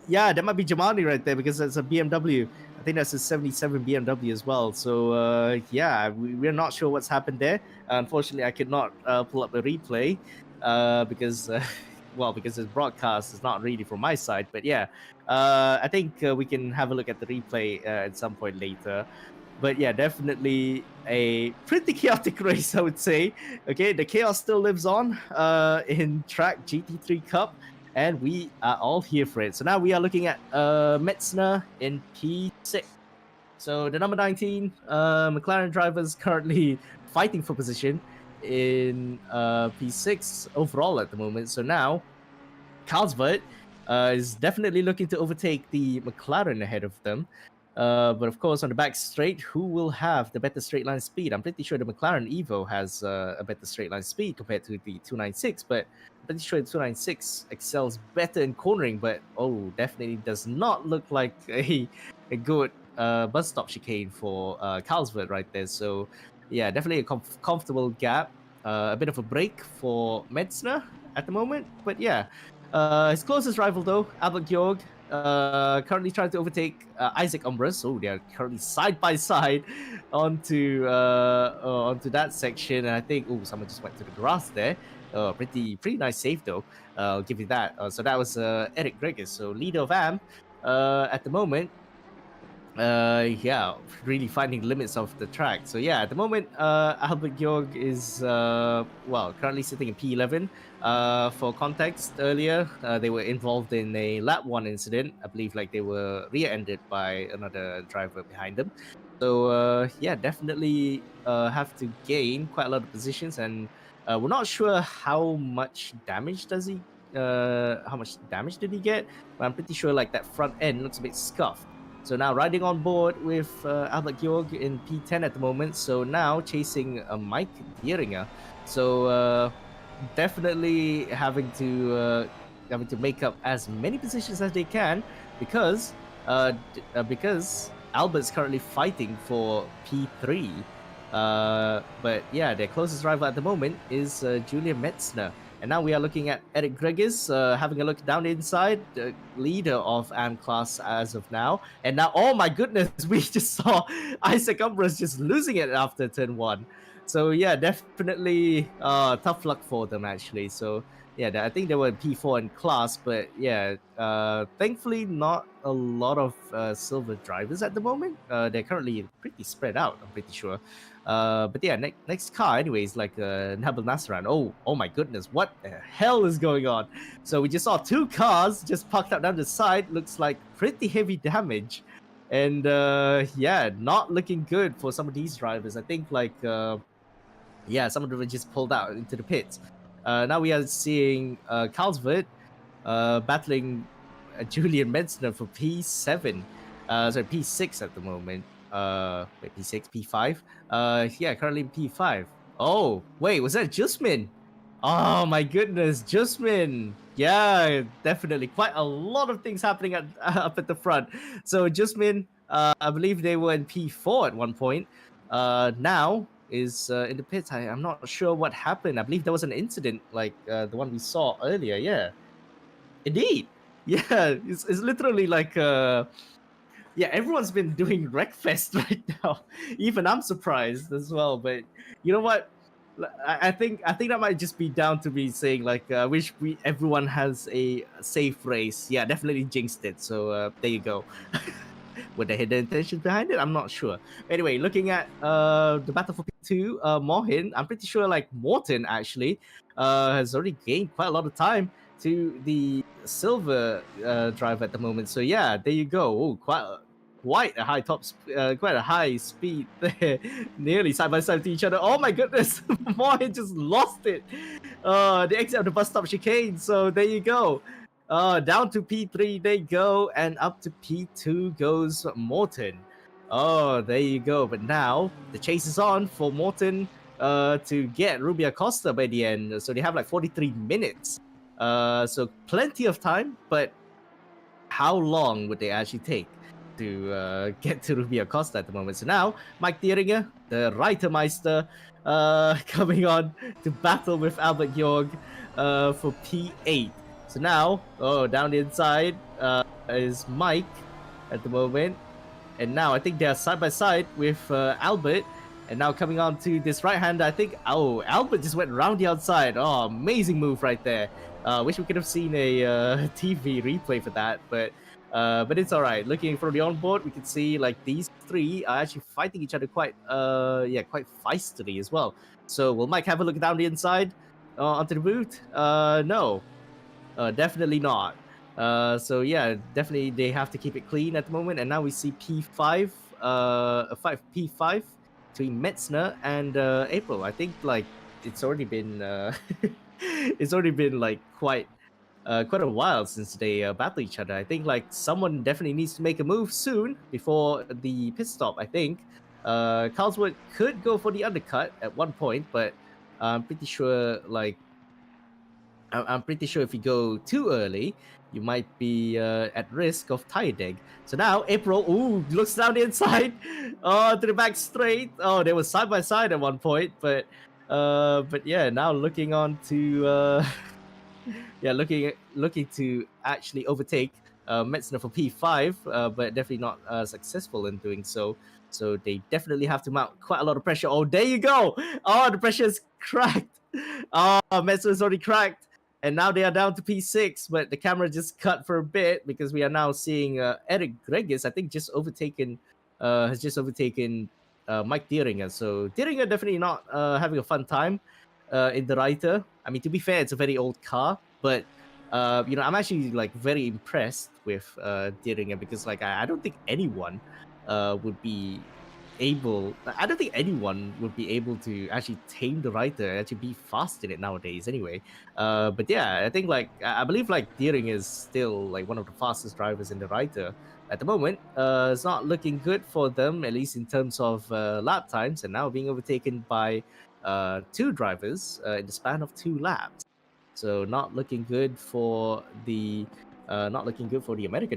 Yeah, that might be Jamani right there, because that's a BMW. I think that's a 77 BMW as well. So yeah, we're not sure what's happened there. Unfortunately, I could not pull up the replay because well, because this broadcast is not really from my side. But yeah, I think we can have a look at the replay at some point later. But yeah, definitely a pretty chaotic race, I would say. Okay, the chaos still lives on in Tracc GT3 Cup, and we are all here for it. So now we are looking at Metzner in P6. So the number 19 McLaren drivers currently fighting for position in P6 overall at the moment. So now Carlsberg is definitely looking to overtake the McLaren ahead of them. But of course, on the back straight, who will have the better straight line speed? I'm pretty sure the McLaren Evo has a better straight line speed compared to the 296, but I'm pretty sure the 296 excels better in cornering, but oh, definitely does not look like a good bus stop chicane for Carlsberg right there. So yeah, definitely a comfortable gap. A bit of a break for Metzner at the moment, but yeah. His closest rival, though, Albert Georg, currently trying to overtake Isaac Umbras. So they are currently side by side onto that section. And I think, oh, someone just went to the grass there. Pretty nice save, though. I'll give you that. So that was Eric Gregis, so leader of AM at the moment. Yeah, really finding limits of the track. So yeah, at the moment, Albert Georg is well, currently sitting in P11. For context, earlier they were involved in a lap 1 incident. I believe like they were rear-ended by another driver behind them. So yeah, definitely have to gain quite a lot of positions, and we're not sure how much damage does he. How much damage did he get? But I'm pretty sure like that front end looks a bit scuffed. So now riding on board with Albert Georg in P10 at the moment. So now chasing Mike Dieringer. So definitely having to make up as many positions as they can because because Albert's currently fighting for P3. But yeah, their closest rival at the moment is Julian Metzner. And now we are looking at Eric Gregis, having a look down inside, the leader of AM class as of now. And now, oh my goodness, we just saw Isaac Umbras just losing it after turn 1. So yeah, definitely tough luck for them actually. So yeah, I think they were in P4 in class, but yeah, thankfully not a lot of silver drivers at the moment. They're currently pretty spread out, I'm pretty sure. But yeah, next car anyways, like Nabil Nasran. Oh my goodness, what the hell is going on? So we just saw 2 cars just parked out down the side. Looks like pretty heavy damage. And yeah, not looking good for some of these drivers. I think like yeah, some of them were just pulled out into the pits. Now we are seeing Carlsberg battling Julian Metzner for P7. Sorry, P6 at the moment. Wait, P6, P5. Yeah, currently in P5. Oh, wait, was that Jusmin? Oh my goodness, Jusmin. Yeah, definitely. Quite a lot of things happening up at the front. So Jusmin, I believe they were in P4 at one point. Now is in the pits. I'm not sure what happened. I believe there was an incident like the one we saw earlier. Yeah, indeed. Yeah, it's literally like yeah, everyone's been doing Wreckfest right now. Even I'm surprised as well. But you know what? I think that might just be down to me saying like, I wish everyone has a safe race. Yeah, definitely jinxed it. So there you go. With the hidden intentions behind it, I'm not sure. Anyway, looking at the battle for P2, Mohin, I'm pretty sure like Morton actually has already gained quite a lot of time to the silver drive at the moment. So yeah, there you go. Oh, quite a high quite a high speed there, nearly side by side to each other. Oh my goodness, Mohin just lost it. The exit of the bus stop chicane. So there you go. Down to P3 they go, and up to P2 goes Morton. Oh, there you go. But now the chase is on for Morton to get Ruby Acosta by the end. So they have like 43 minutes. So plenty of time, but how long would they actually take to get to Ruby Acosta at the moment? So now Mike Thieringer, the Reitermeister, coming on to battle with Albert Jorg for P8. So now, down the inside is Mike at the moment. And now I think they are side by side with Albert. And now coming on to this right hand, I think, Albert just went around the outside. Oh, amazing move right there. Wish we could have seen a TV replay for that, but it's all right. Looking from the onboard, we can see like these 3 are actually fighting each other quite feistily as well. So will Mike have a look down the inside onto the boot? No. Definitely not. So yeah, definitely they have to keep it clean at the moment. And now we see P5, P5 between Metzner and April. I think like it's already been like quite a while since they battle each other. I think like someone definitely needs to make a move soon before the pit stop. I think Carlswood could go for the undercut at one point, but I'm pretty sure like. I'm pretty sure if you go too early, you might be at risk of tire deg. So now April, looks down the inside, to the back straight. Oh, they were side by side at one point, but yeah, now looking on to yeah, looking to actually overtake Metzner for P5, but definitely not successful in doing so. So they definitely have to mount quite a lot of pressure. Oh, there you go. Oh, the pressure is cracked. Oh, Metzner's already cracked. And now they are down to P6, but the camera just cut for a bit because we are now seeing Eric Gregis, I think, has just overtaken Mike Thieringer. So Thieringer definitely not having a fun time in the Reiter. I mean, to be fair, it's a very old car, but I'm actually like very impressed with Thieringer because like I don't think anyone would be able to actually tame the Reiter and actually be fast in it nowadays anyway. But yeah, I think like I believe like Deering is still like one of the fastest drivers in the Reiter at the moment. It's not looking good for them, at least in terms of lap times, and now being overtaken by two drivers in the span of 2 laps. So not looking good for the American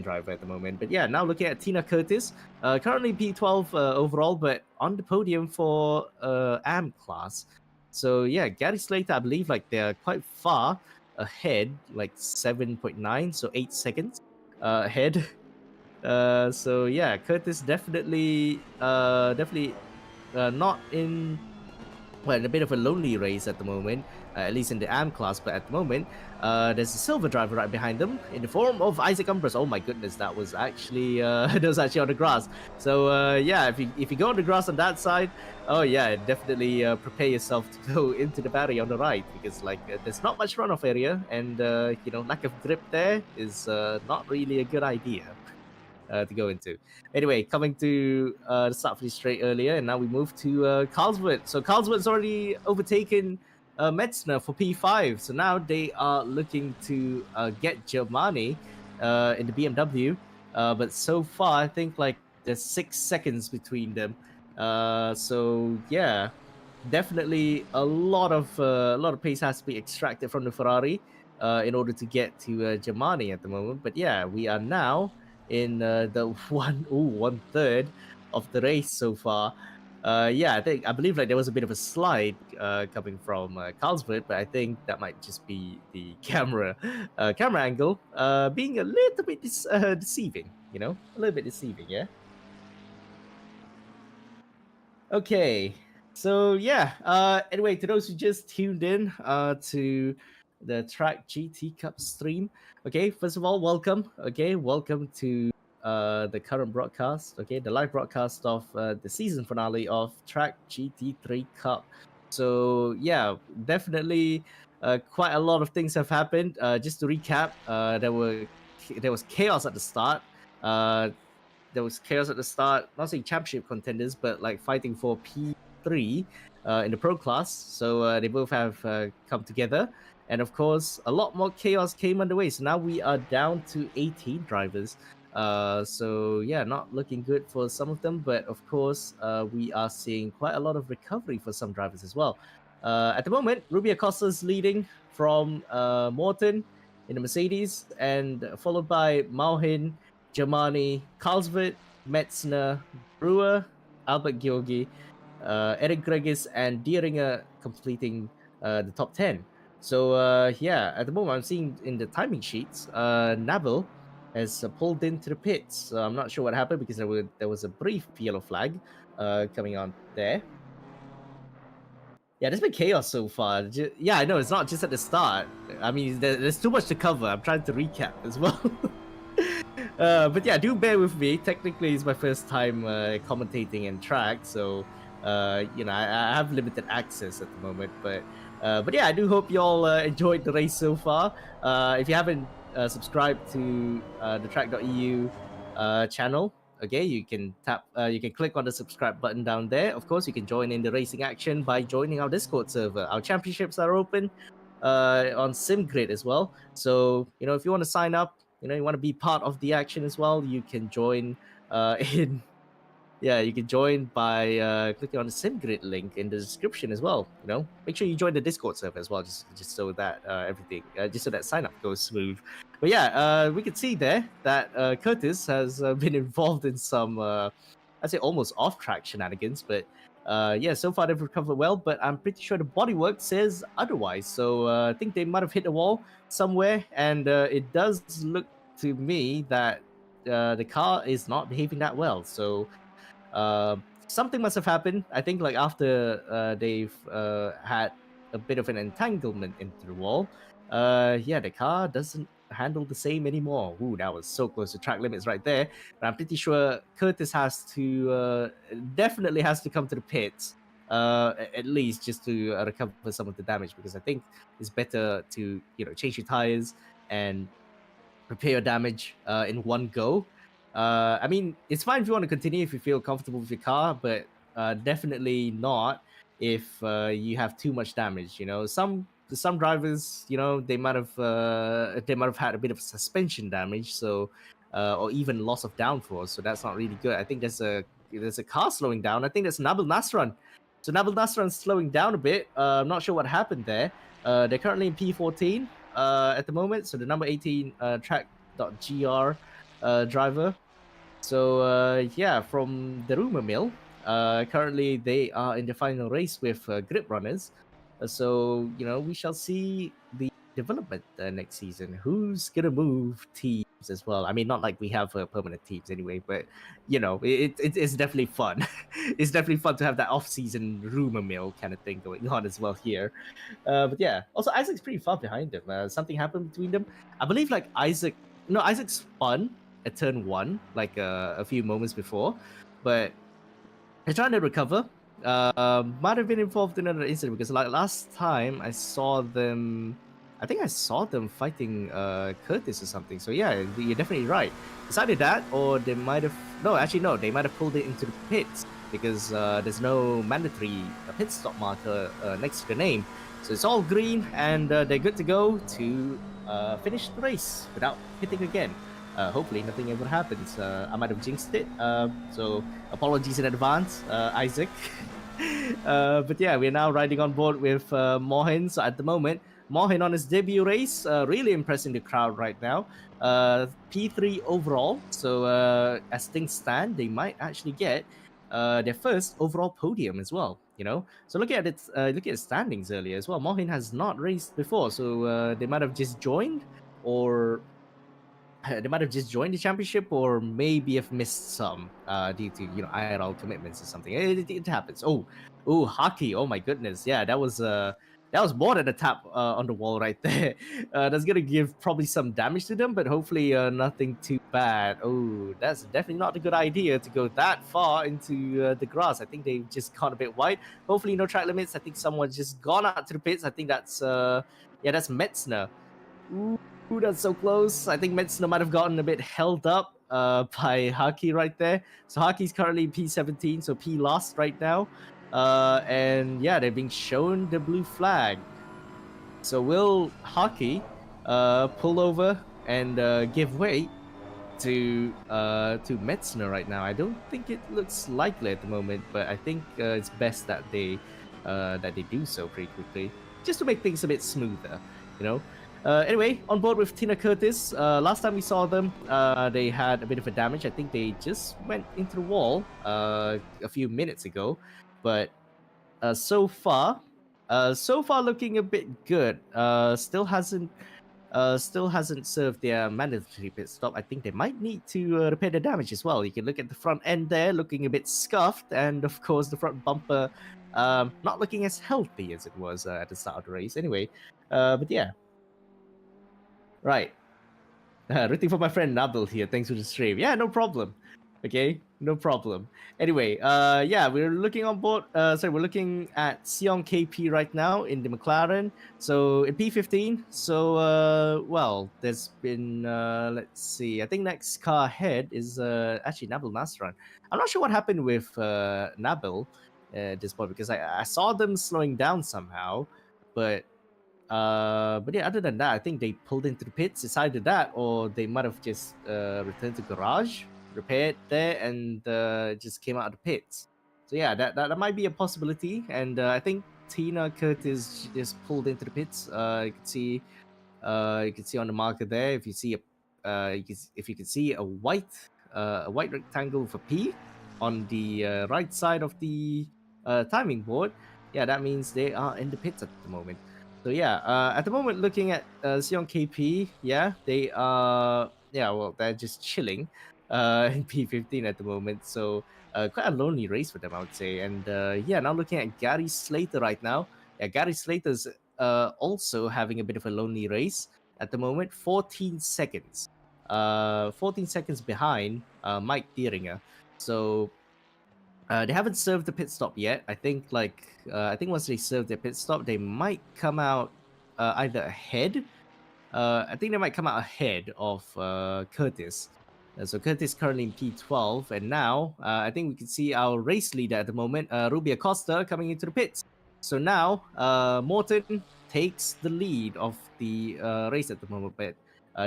driver at the moment. But yeah, now looking at Tina Curtis, currently P12 overall, but on the podium for AM class. So yeah, Gary Slater, I believe like they're quite far ahead, like 7.9, so 8 seconds ahead. So yeah, Curtis definitely not in, well, in a bit of a lonely race at the moment, at least in the AM class. But at the moment, there's a silver driver right behind them in the form of Isaac Umbras. Oh my goodness, that was actually that was actually on the grass. So yeah, if you go on the grass on that side, oh yeah, definitely prepare yourself to go into the barrier on the right, because like there's not much runoff area, and lack of grip there is not really a good idea to go into. Anyway, coming to the start for the straight earlier, and now we move to Carlswood. So Carlswood's already overtaken Metzner for P5. So now they are looking to get Germani in the BMW. But so far, I think like there's 6 seconds between them. So yeah, definitely a lot of pace has to be extracted from the Ferrari in order to get to Germani at the moment. But yeah, we are now in the 1/3 of the race so far. Yeah, I believe like there was a bit of a slide coming from Carlsberg, but I think that might just be the camera angle being a little bit deceiving. A little bit deceiving. Yeah. Okay. So yeah. Anyway, to those who just tuned in to the Track GT Cup stream. Okay, first of all, welcome. Okay, welcome to the current broadcast. Okay, the live broadcast of the season finale of Track GT3 Cup. So yeah, definitely quite a lot of things have happened. Just to recap, there was chaos at the start. There was chaos at the start. Not saying championship contenders, but like fighting for P3 in the pro class. So they both have come together, and of course, a lot more chaos came underway. So now we are down to 18 drivers. So yeah, not looking good for some of them, but of course, we are seeing quite a lot of recovery for some drivers as well. At the moment, Ruby Acosta's leading from Morton in the Mercedes, and followed by Mauhin, Germani, Carlsberg, Metzner, Brewer, Albert Georgi, Eric Gregis, and Dieringer completing the top 10. So yeah, at the moment I'm seeing in the timing sheets, Nabil has pulled into the pits. So I'm not sure what happened, because there was a brief yellow flag coming on there. Yeah, there's been chaos so far. Yeah, I know, it's not just at the start. I mean, there's too much to cover. I'm trying to recap as well. But yeah, do bear with me. Technically, it's my first time commentating in track, so I have limited access at the moment. But yeah, I do hope you all enjoyed the race so far. If you haven't subscribed to the tracc.eu channel, okay, you can click on the subscribe button down there. Of course, you can join in the racing action by joining our Discord server. Our championships are open on Simgrid as well. So if you want to sign up, you want to be part of the action as well, you can join in yeah, you can join by clicking on the Simgrid link in the description as well. Make sure you join the Discord server as well, just so that just so that sign up goes smooth. But yeah, we can see there that Curtis has been involved in some I'd say almost off track shenanigans, but yeah, so far they've recovered well, but I'm pretty sure the bodywork says otherwise. So I think they might have hit a wall somewhere, and it does look to me that the car is not behaving that well. So something must have happened. I think like after they've had a bit of an entanglement into the wall, yeah, the car doesn't handle the same anymore. Ooh, that was so close to track limits right there. But I'm pretty sure Curtis has to definitely has to come to the pits. At least just to recover some of the damage, because I think it's better to change your tires and repair your damage in one go. I mean, it's fine if you want to continue if you feel comfortable with your car, but definitely not if you have too much damage. Some drivers, they might have had a bit of suspension damage, so or even loss of downforce. So that's not really good. I think there's a car slowing down. I think that's Nabil Nasran. So Nabil Nasran's slowing down a bit. I'm not sure what happened there. They're currently in P14 at the moment. So the number 18 tracc.gr driver. So yeah, from the rumor mill, currently they are in the final race with grip runners. So we shall see the development next season. Who's gonna move teams as well? I mean, not like we have permanent teams anyway, but it's definitely fun. It's definitely fun to have that off-season rumor mill kind of thing going on as well here. But yeah, also Isaac's pretty far behind him. Something happened between them. I believe like Isaac spun at turn 1 like a few moments before, but they're trying to recover. Might have been involved in another incident because like last time I saw them, I think I saw them fighting Curtis or something. So yeah, you're definitely right. It's either that or they might have no, they might have pulled it into the pits because there's no mandatory pit stop marker next to the name. So it's all green and they're good to go to finish the race without hitting again. Hopefully nothing ever happens. I might have jinxed it. So apologies in advance, Isaac. But yeah, we're now riding on board with Mohin. So at the moment, Mohin on his debut race, really impressing the crowd right now. P3 overall. So as things stand, they might actually get their first overall podium as well. So look at it. Look at the standings earlier as well. Mohin has not raced before, so they might have just joined, or they might have just joined the championship, or maybe have missed some due to IRL commitments or something. It happens. Oh, hockey. Oh my goodness. Yeah, that was more than a tap on the wall right there. That's gonna give probably some damage to them, but hopefully nothing too bad. Oh, that's definitely not a good idea to go that far into the grass. I think they've just gone a bit wide. Hopefully no track limits. I think someone's just gone out to the pits. I think that's that's Metzner. Ooh, that's so close. I think Metzner might have gotten a bit held up by Haki right there. So Haki's currently P17, so P lost right now. And yeah, they're being shown the blue flag. So will Haki pull over and give way to Metzner right now? I don't think it looks likely at the moment, but I think it's best that they do so pretty quickly, just to make things a bit smoother, you know. Anyway, on board with Tina Curtis. Last time we saw them, they had a bit of a damage. I think they just went into the wall a few minutes ago, but so far looking a bit good. Still hasn't served their mandatory pit stop. I think they might need to repair the damage as well. You can look at the front end there, looking a bit scuffed, and of course the front bumper not looking as healthy as it was at the start of the race. Anyway, but yeah, right. Rooting for my friend Nabil here. Thanks for the stream. Yeah, no problem. Okay, no problem. Anyway, yeah, we're looking on board. We're looking at Sion KP right now in the McLaren. So in P15. So well, there's been let's see. I think next car ahead is actually Nabil Nasran. I'm not sure what happened with Nabil at this point because I saw them slowing down somehow, but yeah, other than that, I think they pulled into the pits. It's either that or they might have just returned to garage, repaired there, and just came out of the pits. So yeah, that might be a possibility. And I think Tina Curtis just pulled into the pits. You can see on the marker there. If you see if you can see a white rectangle for P on the right side of the timing board, yeah, that means they are in the pits at the moment. So yeah, at the moment, looking at Sion KP, yeah, they are, yeah, well, they're just chilling in P15 at the moment. So quite a lonely race for them, I would say. And yeah, now looking at Gary Slater right now. Yeah, Gary Slater's also having a bit of a lonely race at the moment. 14 seconds. 14 seconds behind Mike Dieringer. So they haven't served the pit stop yet. I think I think once they serve their pit stop, they might come out either ahead. I think they might come out ahead of Curtis. So Curtis currently in P12, and now I think we can see our race leader at the moment, Ruby Acosta, coming into the pits. So now Morton takes the lead of the race at the moment, but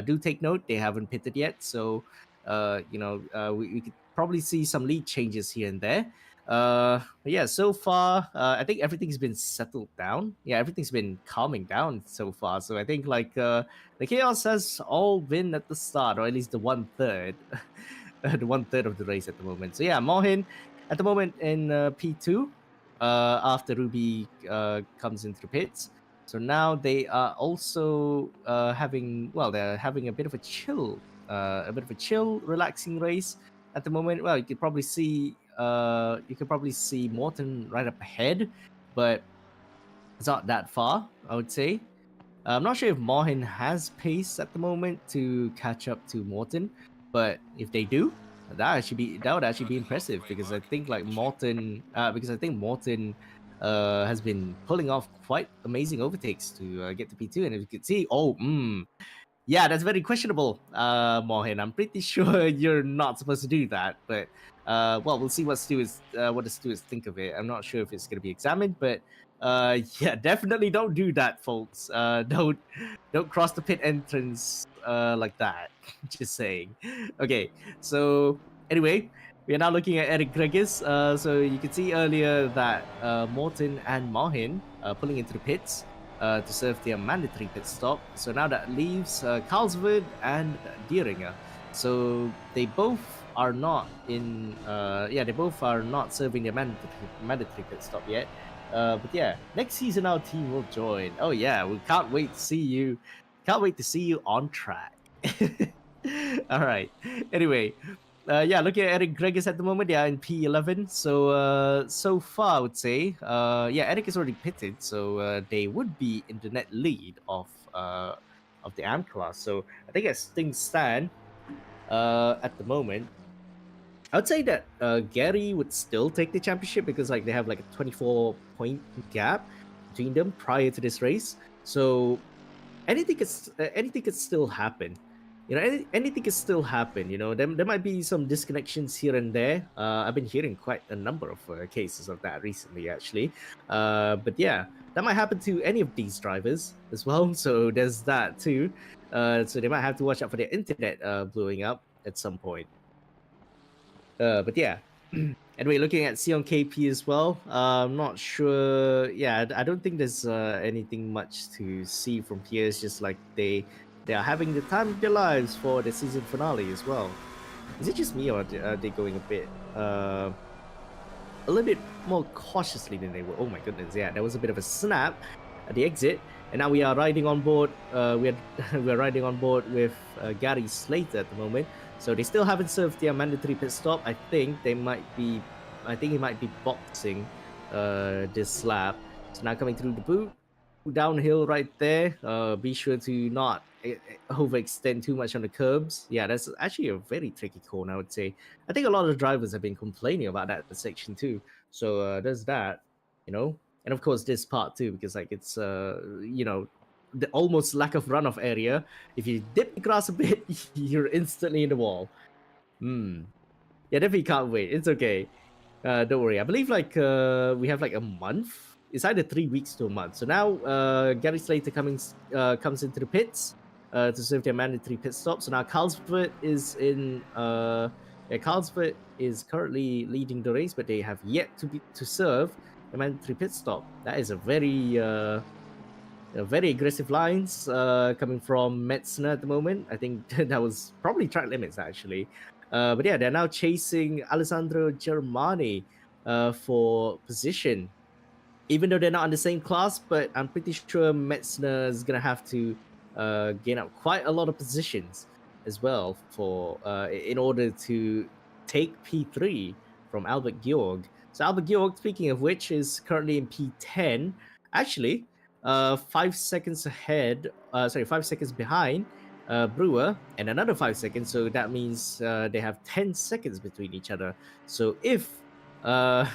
do take note they haven't pitted yet. So we could probably see some lead changes here and there. Yeah, so far, I think everything's been settled down. Yeah, everything's been calming down so far. So I think like the chaos has all been at the start, or at least the 1/3, the 1/3 of the race at the moment. So yeah, Mohin at the moment in P2, after Ruby comes into the pits. So now they are also they're having a bit of a chill, relaxing race at the moment. Well, you could probably see Morton right up ahead, but it's not that far, I would say. I'm not sure if Mohin has pace at the moment to catch up to Morton, but if they do, that would actually be impressive because I think like Morton has been pulling off quite amazing overtakes to get to P2, and if you could see, yeah, that's very questionable, Mohin. I'm pretty sure you're not supposed to do that, but well, we'll see what the stewards think of it. I'm not sure if it's going to be examined, but yeah, definitely don't do that, folks. Don't cross the pit entrance like that. Just saying. Okay, so anyway, we are now looking at Eric Gregis. So you could see earlier that Morton and Mohin pulling into the pits to serve their mandatory pit stop. So now that leaves Carlsberg and Dieringer. So they both are not they both are not serving their mandatory pit stop yet. But yeah, next season our team will join. Oh yeah, we can't wait to see you. Can't wait to see you on track. All right. Anyway, yeah, looking at Eric Gregis at the moment, they are in P11. So so far, I would say, yeah, Eric is already pitted, so they would be in the net lead of the AM class. So I think as things stand, at the moment, I would say that Gary would still take the championship because like they have like a 24-point gap between them prior to this race. So anything could still happen. You know, anything could still happen. You know, there might be some disconnections here and there. I've been hearing quite a number of cases of that recently, actually. But yeah, that might happen to any of these drivers as well. So there's that too. So they might have to watch out for their internet blowing up at some point. But yeah. Anyway, looking at Sion KP as well, I'm not sure. Yeah, I don't think there's anything much to see from here. It's just like they are having the time of their lives for the season finale as well. Is it just me, or are they going a little bit more cautiously than they were? Oh my goodness, yeah, there was a bit of a snap at the exit, and now we are riding on board. We're riding on board with Gary Slater at the moment. So they still haven't served their mandatory pit stop. I think he might be boxing this lap. So now coming through the boot, downhill right there. Be sure to not overextend too much on the curbs. Yeah, that's actually a very tricky corner, I would say. I think a lot of drivers have been complaining about that section too. So there's that, you know. And of course this part too, because like it's the almost lack of runoff area. If you dip the grass a bit, you're instantly in the wall. Yeah, definitely can't wait. It's okay. Don't worry. I believe like we have like a month. It's either 3 weeks to a month. So now Gary Slater comes into the pits to serve their mandatory pit stop. So now Carlsberg is in Carlsberg is currently leading the race, but they have yet to serve a mandatory pit stop. That is a very aggressive lines coming from Metzner at the moment. I think that was probably track limits actually. But yeah, they're now chasing Alessandro Germani for position, even though they're not in the same class. But I'm pretty sure Metzner is gonna have to gain up quite a lot of positions as well for in order to take P3 from Albert Georg. So Albert Georg, speaking of which, is currently in P10. Actually, 5 seconds ahead. 5 seconds behind Brewer, and another 5 seconds. So that means they have 10 seconds between each other. So if uh,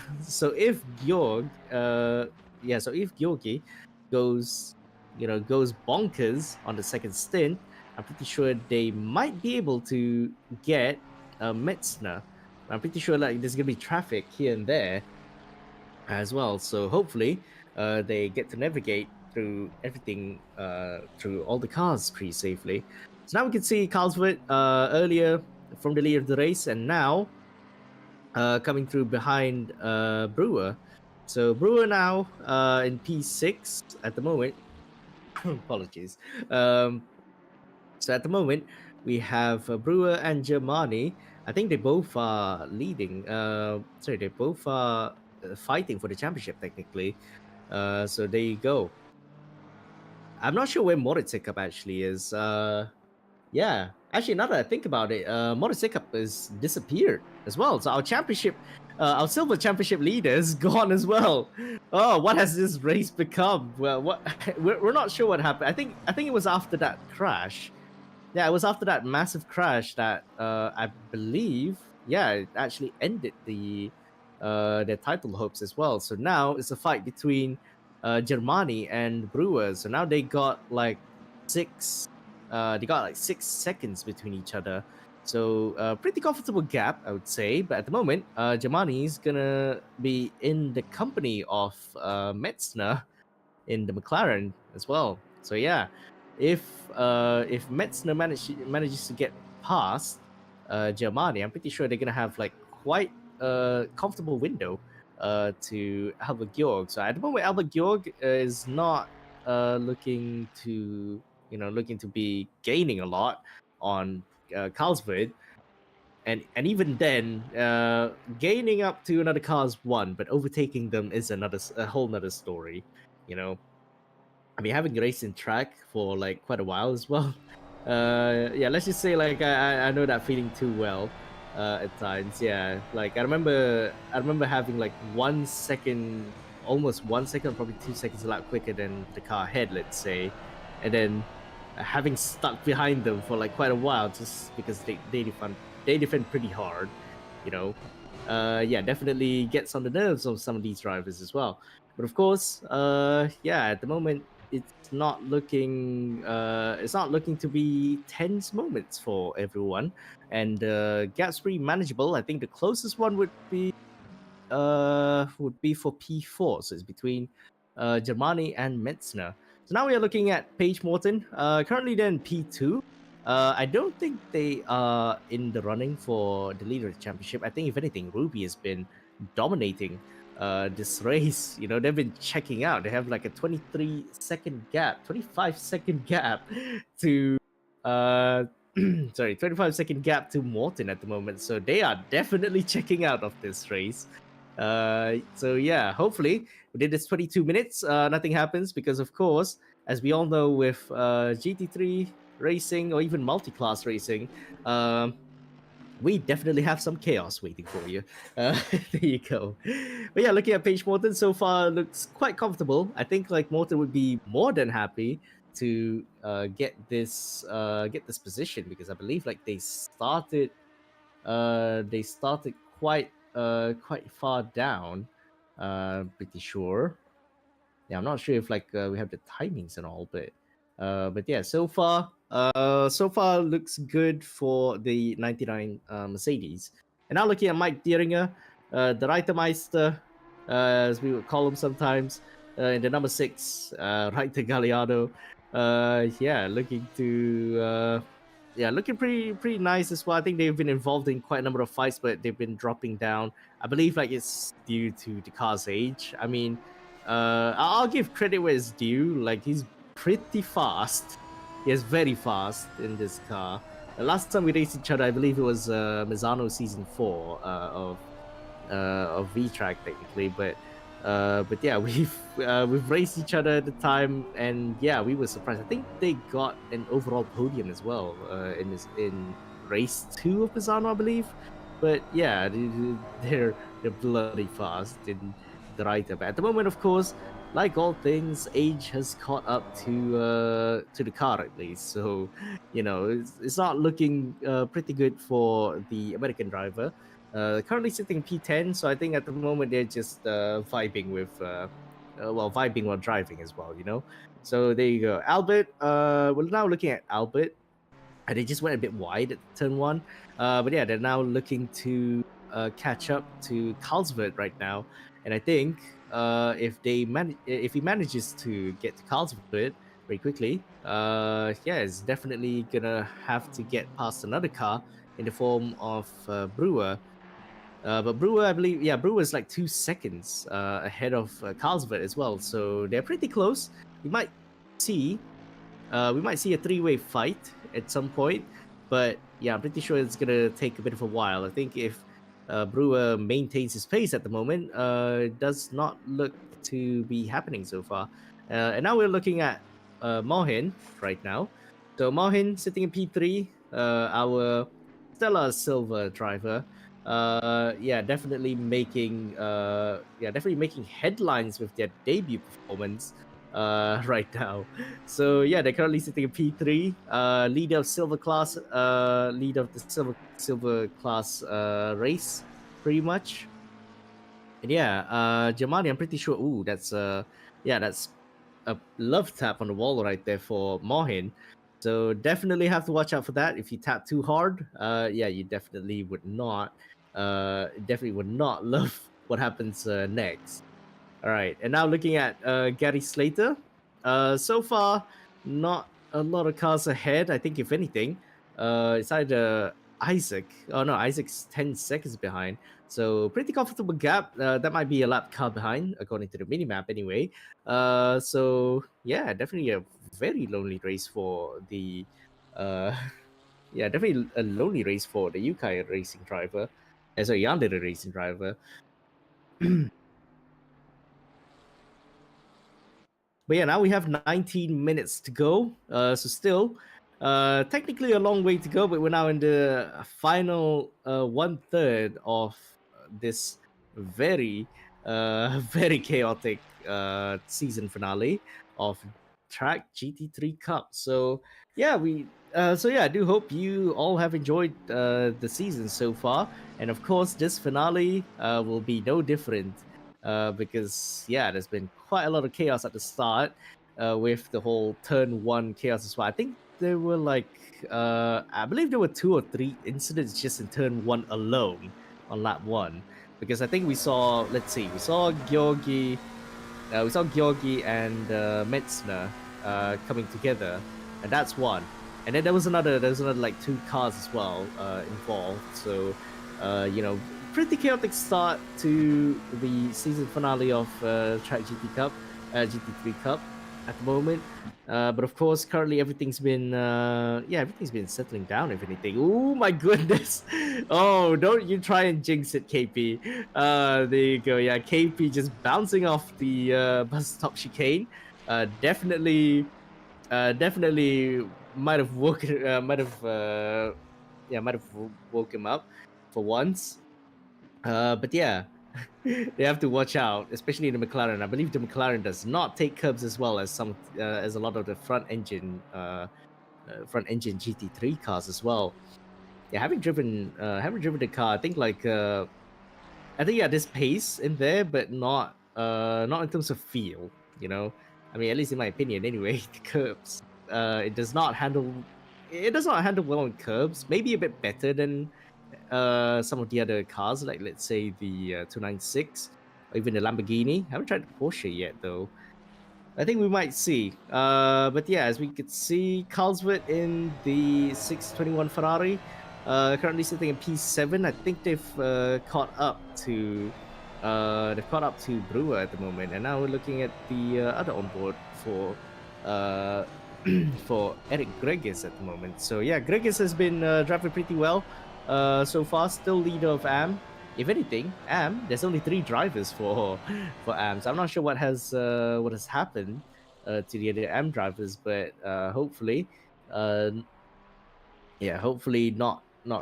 Georg, if Georgi goes bonkers on the second stint, I'm pretty sure they might be able to get Metzner. I'm pretty sure like there's gonna be traffic here and there as well. So hopefully, they get to navigate through everything, through all the cars pretty safely. So now we can see Carlsberg earlier from the lead of the race, and now coming through behind Brewer. So Brewer now in P6 at the moment. Apologies. So at the moment we have Brewer and Germani. I think they both are leading. Sorry, they both are fighting for the championship technically. So there you go. I'm not sure where Motorsport actually is. Yeah, actually, now that I think about it, Motorsport has disappeared as well. So our championship, our silver championship leader is gone as well. Oh, what has this race become? Well, what we're not sure what happened. I think it was after that crash. Yeah, it was after that massive crash that I believe, yeah, it actually ended their title hopes as well. So now it's a fight between Germani and Brewers. So now they got like 6 seconds between each other. So pretty comfortable gap, I would say. But at the moment, Germani is gonna be in the company of Metzner in the McLaren as well. So yeah, if Metzner manages to get past Germani, I'm pretty sure they're gonna have like quite a comfortable window to Albert Georg. So at the moment, Albert Georg is not looking to be gaining a lot on Carlsberg. And even then, gaining up to another car's one, but overtaking them is a whole nother story. You know, I mean, having raced in track for like quite a while as well. Yeah, let's just say like I know that feeling too well. At times, yeah. Like I remember having like 1 second, almost 1 second, probably 2 seconds a lot quicker than the car ahead, let's say, and then having stuck behind them for like quite a while just because they defend pretty hard, you know. Yeah, definitely gets on the nerves of some of these drivers as well. But of course, yeah, at the moment it's not looking to be tense moments for everyone, and gaps pretty manageable. I think the closest one would be for P4, so it's between Germani and Metzner. So now we are looking at Page Morton. Currently they're in P2. I don't think they are in the running for the leader of the championship. I think if anything, Ruby has been dominating this race. You know, they've been checking out. They have like a 23-second gap, 25-second gap to uh 25-second gap to Morton at the moment. So they are definitely checking out of this race. So yeah, hopefully within this 22 minutes, nothing happens because, of course, as we all know, with GT3 racing or even multi-class racing, we definitely have some chaos waiting for you. There you go. But yeah, looking at Paige Morton so far looks quite comfortable. I think like Morton would be more than happy to get this position because I believe like they started quite far down. Pretty sure. Yeah, I'm not sure if like we have the timings and all, but yeah, so far looks good for the 99 Mercedes. And now looking at Mike Dieringer, the Reitermeister, as we would call him sometimes, in the number 6, Reiter Galliardo. Yeah, looking pretty nice as well. I think they've been involved in quite a number of fights, but they've been dropping down. I believe like it's due to the car's age. I mean, I'll give credit where it's due. Like he's pretty fast. He is very fast in this car. The last time we raced each other, I believe it was Mazzano season 4 of V-Track technically, but yeah, we've raced each other at the time, and yeah, we were surprised. I think they got an overall podium as well in race 2 of Pisano, I believe. But yeah, they're bloody fast in the writer. But at the moment, of course, like all things, age has caught up to the car at least. So it's not looking pretty good for the American driver. Currently sitting P10, so I think at the moment they're just vibing vibing while driving as well, you know. So there you go, Albert. We're now looking at Albert. They just went a bit wide at turn 1, but yeah, they're now looking to catch up to Carlsberg right now, and I think if he manages to get to Carlsberg very quickly, yeah, it's definitely gonna have to get past another car in the form of Brewer. But Brewer, I believe, yeah, Brewer is like 2 seconds ahead of Carlsberg as well. So they're pretty close. We might see a three-way fight at some point, but yeah, I'm pretty sure it's gonna take a bit of a while. I think if Brewer maintains his pace at the moment, it does not look to be happening so far. And now we're looking at Mohin right now. So Mohin sitting in P3, our stellar silver driver. Definitely making headlines with their debut performance right now. So yeah, they're currently sitting in P3, leader of silver class, lead of the silver class race, pretty much. And yeah, Jamani, I'm pretty sure. Ooh, that's a love tap on the wall right there for Mohin. So definitely have to watch out for that. If you tap too hard, yeah, you definitely would not love what happens next. All right, and now looking at Gary Slater. So far, not a lot of cars ahead. I think if anything, it's either Isaac. Oh no, Isaac's 10 seconds behind. So pretty comfortable gap. That might be a lap car behind, according to the minimap anyway. So yeah, definitely a very lonely race for the. Uh, yeah, definitely a lonely race for the Yukai racing driver. Sorry, Yandere racing driver. But yeah, now we have 19 minutes to go. So still, technically a long way to go, but we're now in the final 1/3 of this very, very chaotic season finale of Track GT3 Cup. So yeah, I do hope you all have enjoyed the season so far, and of course, this finale will be no different because yeah, there's been quite a lot of chaos at the start with the whole turn one chaos as well. I think there were I believe there were 2 or 3 incidents just in turn one alone on lap one. Because I think we saw Georgi and Metzner coming together, and that's one. And then there was another like 2 cars as well involved. So pretty chaotic start to the season finale of Track GT3 Cup at the moment. But of course, currently everything's been settling down. If anything, oh my goodness! Oh, don't you try and jinx it, KP. There you go. Yeah, KP just bouncing off the bus stop chicane. Definitely might have woke him up for once. But yeah, they have to watch out, especially in the McLaren. I believe the McLaren does not take curbs as well as a lot of the front engine GT3 cars as well. Yeah, having driven the car, I think at this pace in there, but not in terms of feel. You know, I mean, at least in my opinion, anyway, the curbs it does not handle well on curbs. Maybe a bit better than some of the other cars, like let's say the 296 or even the Lamborghini. I haven't tried the Porsche yet though. I think we might see. But yeah, as we could see, Carlsberg in the 621 Ferrari, currently sitting in P7. I think they've caught up to Brewer at the moment, and now we're looking at the other onboard for uh, for Eric Gregis at the moment. So yeah, Gregis has been driving pretty well so far. Still leader of AM. If anything, AM, there's only 3 drivers for AM, so I'm not sure what has happened to the other AM drivers, but uh, hopefully not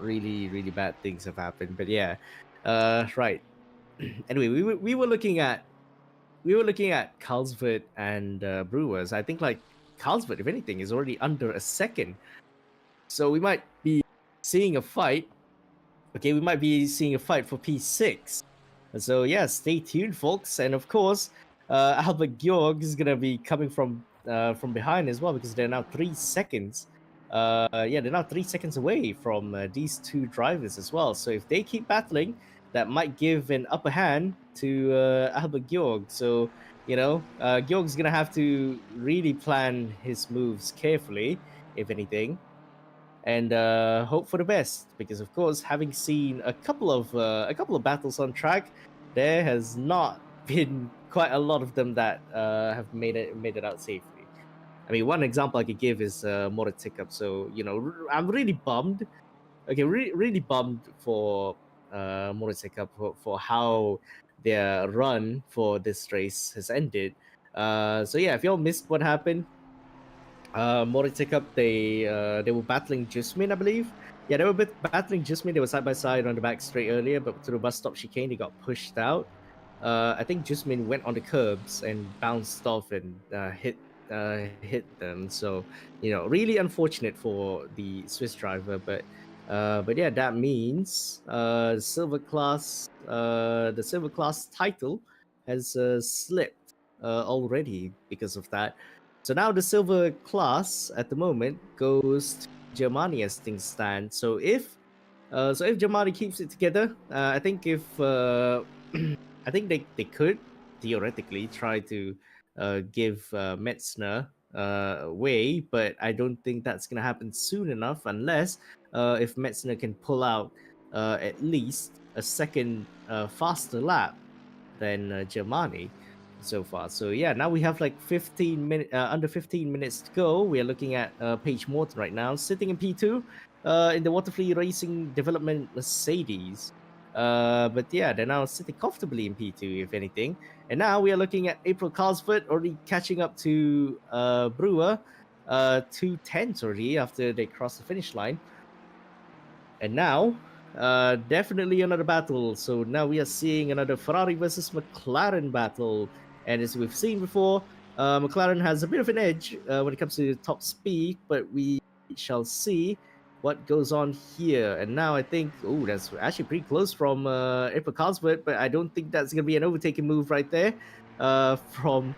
really bad things have happened. But yeah, right. Anyway, we were looking at Carlsberg and Brewers. I think like Carlsberg, if anything, is already under a second, so we might be seeing a fight. Okay, we might be seeing a fight for P6. So yeah, stay tuned, folks. And of course, Albert Georg is gonna be coming from behind as well because they're now 3 seconds. They're now 3 seconds away from these 2 drivers as well. So if they keep battling, that might give an upper hand to Albert Georg. So Georg's gonna have to really plan his moves carefully, if anything. and hope for the best. Because of course, having seen a couple of battles on track, there has not been quite a lot of them that have made it out safely. I mean, one example I could give is Motor Up. So I'm really bummed. Okay, really bummed for Motor Up for how their run for this race has ended. So yeah, if y'all missed what happened, Motor they were battling Jusmin, I believe. Yeah, they were battling Jusmin. They were side by side on the back straight earlier, but through the bus stop chicane, they got pushed out. I think Jusmin went on the curbs and bounced off and hit them. So really unfortunate for the Swiss driver, but yeah, that means the silver class title has slipped already because of that. So now the silver class at the moment goes to Germany as things stand. So if Germany keeps it together, I think if I think they could theoretically try to give Metzner away, but I don't think that's gonna happen soon enough unless if Metzner can pull out at least a second faster lap than Germany so far. So yeah, now we have like under 15 minutes to go. We are looking at Paige Morton right now, sitting in P2 in the Waterfleet Racing Development Mercedes. But yeah, they're now sitting comfortably in P2, if anything. And now we are looking at April Carlsford already catching up to Brewer, 2 tenths already after they cross the finish line. And now, definitely another battle. So now we are seeing another Ferrari versus McLaren battle. And as we've seen before, McLaren has a bit of an edge when it comes to top speed, but we shall see what goes on here. And now I think, oh, that's actually pretty close from April Carlsberg, but I don't think that's going to be an overtaking move right there from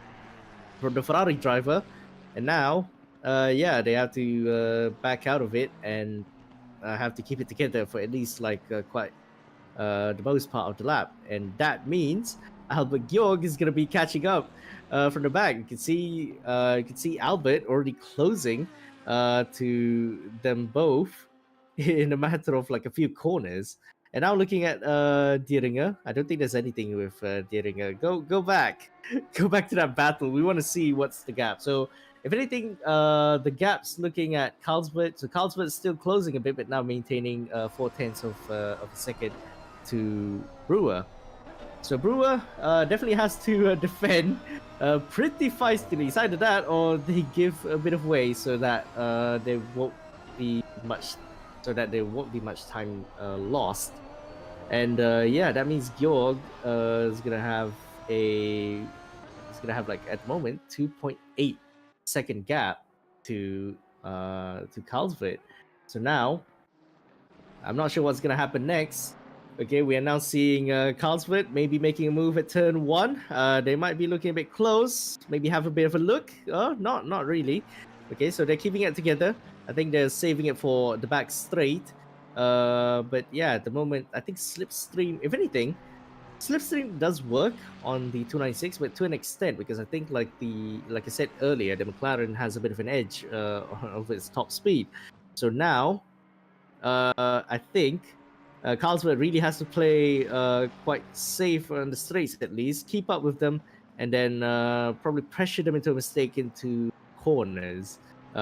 the Ferrari driver. And now, yeah, they have to back out of it and have to keep it together for at least like quite the most part of the lap, and that means Albert Georg is going to be catching up from the back. You can see Albert already closing to them both in a matter of like a few corners. And now looking at Dieringer, I don't think there's anything with Dieringer. Go back, go back to that battle. We want to see what's the gap. So if anything, the gap's looking at Carlsberg. So Carlsberg is still closing a bit, but now maintaining 4 tenths of a second to Brewer. So Brewer definitely has to defend pretty feistily. It's either that or they give a bit of way so that there won't be much time lost. And yeah, that means Georg is gonna have like at the moment 2.8 second gap to Carlsberg. So now I'm not sure what's gonna happen next. Okay, we are now seeing Carlsberg maybe making a move at turn 1. They might be looking a bit close, maybe have a bit of a look. Not really. Okay, so they're keeping it together. I think they're saving it for the back straight. But yeah, at the moment, I think Slipstream, if anything, Slipstream does work on the 296, but to an extent, because I think like I said earlier, the McLaren has a bit of an edge over its top speed. So now, I think Carlsberg really has to play quite safe on the straights at least, keep up with them, and then probably pressure them into a mistake into corners.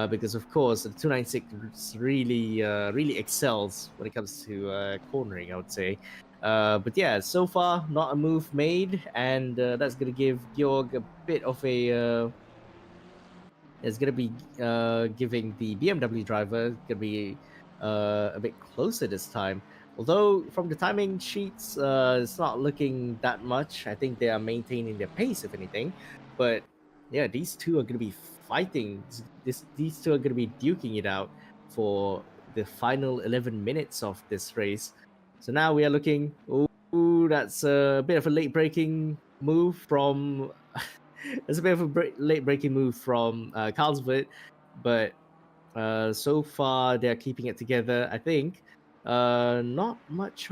Because of course the 296 really excels when it comes to cornering, I would say. But yeah, so far not a move made, and that's gonna give Georg a bit of a. It's gonna be giving the BMW driver gonna be a bit closer this time. Although from the timing sheets, it's not looking that much. I think they are maintaining their pace, if anything. But yeah, these two are gonna be fighting. These two are gonna be duking it out for the final 11 minutes of this race. So now we are looking. Ooh, that's a bit of a late breaking move from. It's a bit of a late breaking move from Carlsberg, but so far they're keeping it together. I think not much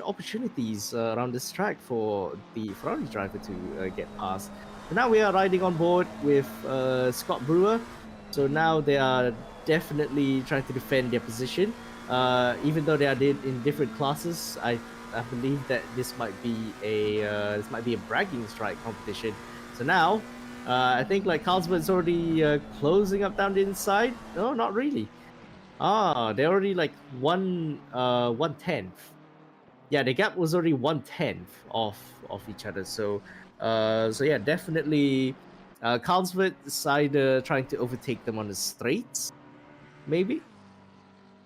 opportunities around this track for the Ferrari driver to get past. So now we are riding on board with Scott Brewer. So now they are definitely trying to defend their position. Even though they are in different classes, I believe that this might be a bragging strike competition. So now, I think like Carlsberg's already closing up down the inside. No, not really. They're already like 1/10. Yeah, the gap was already 1/10 of each other. So yeah, definitely. Carlsberg decided trying to overtake them on the straights, maybe.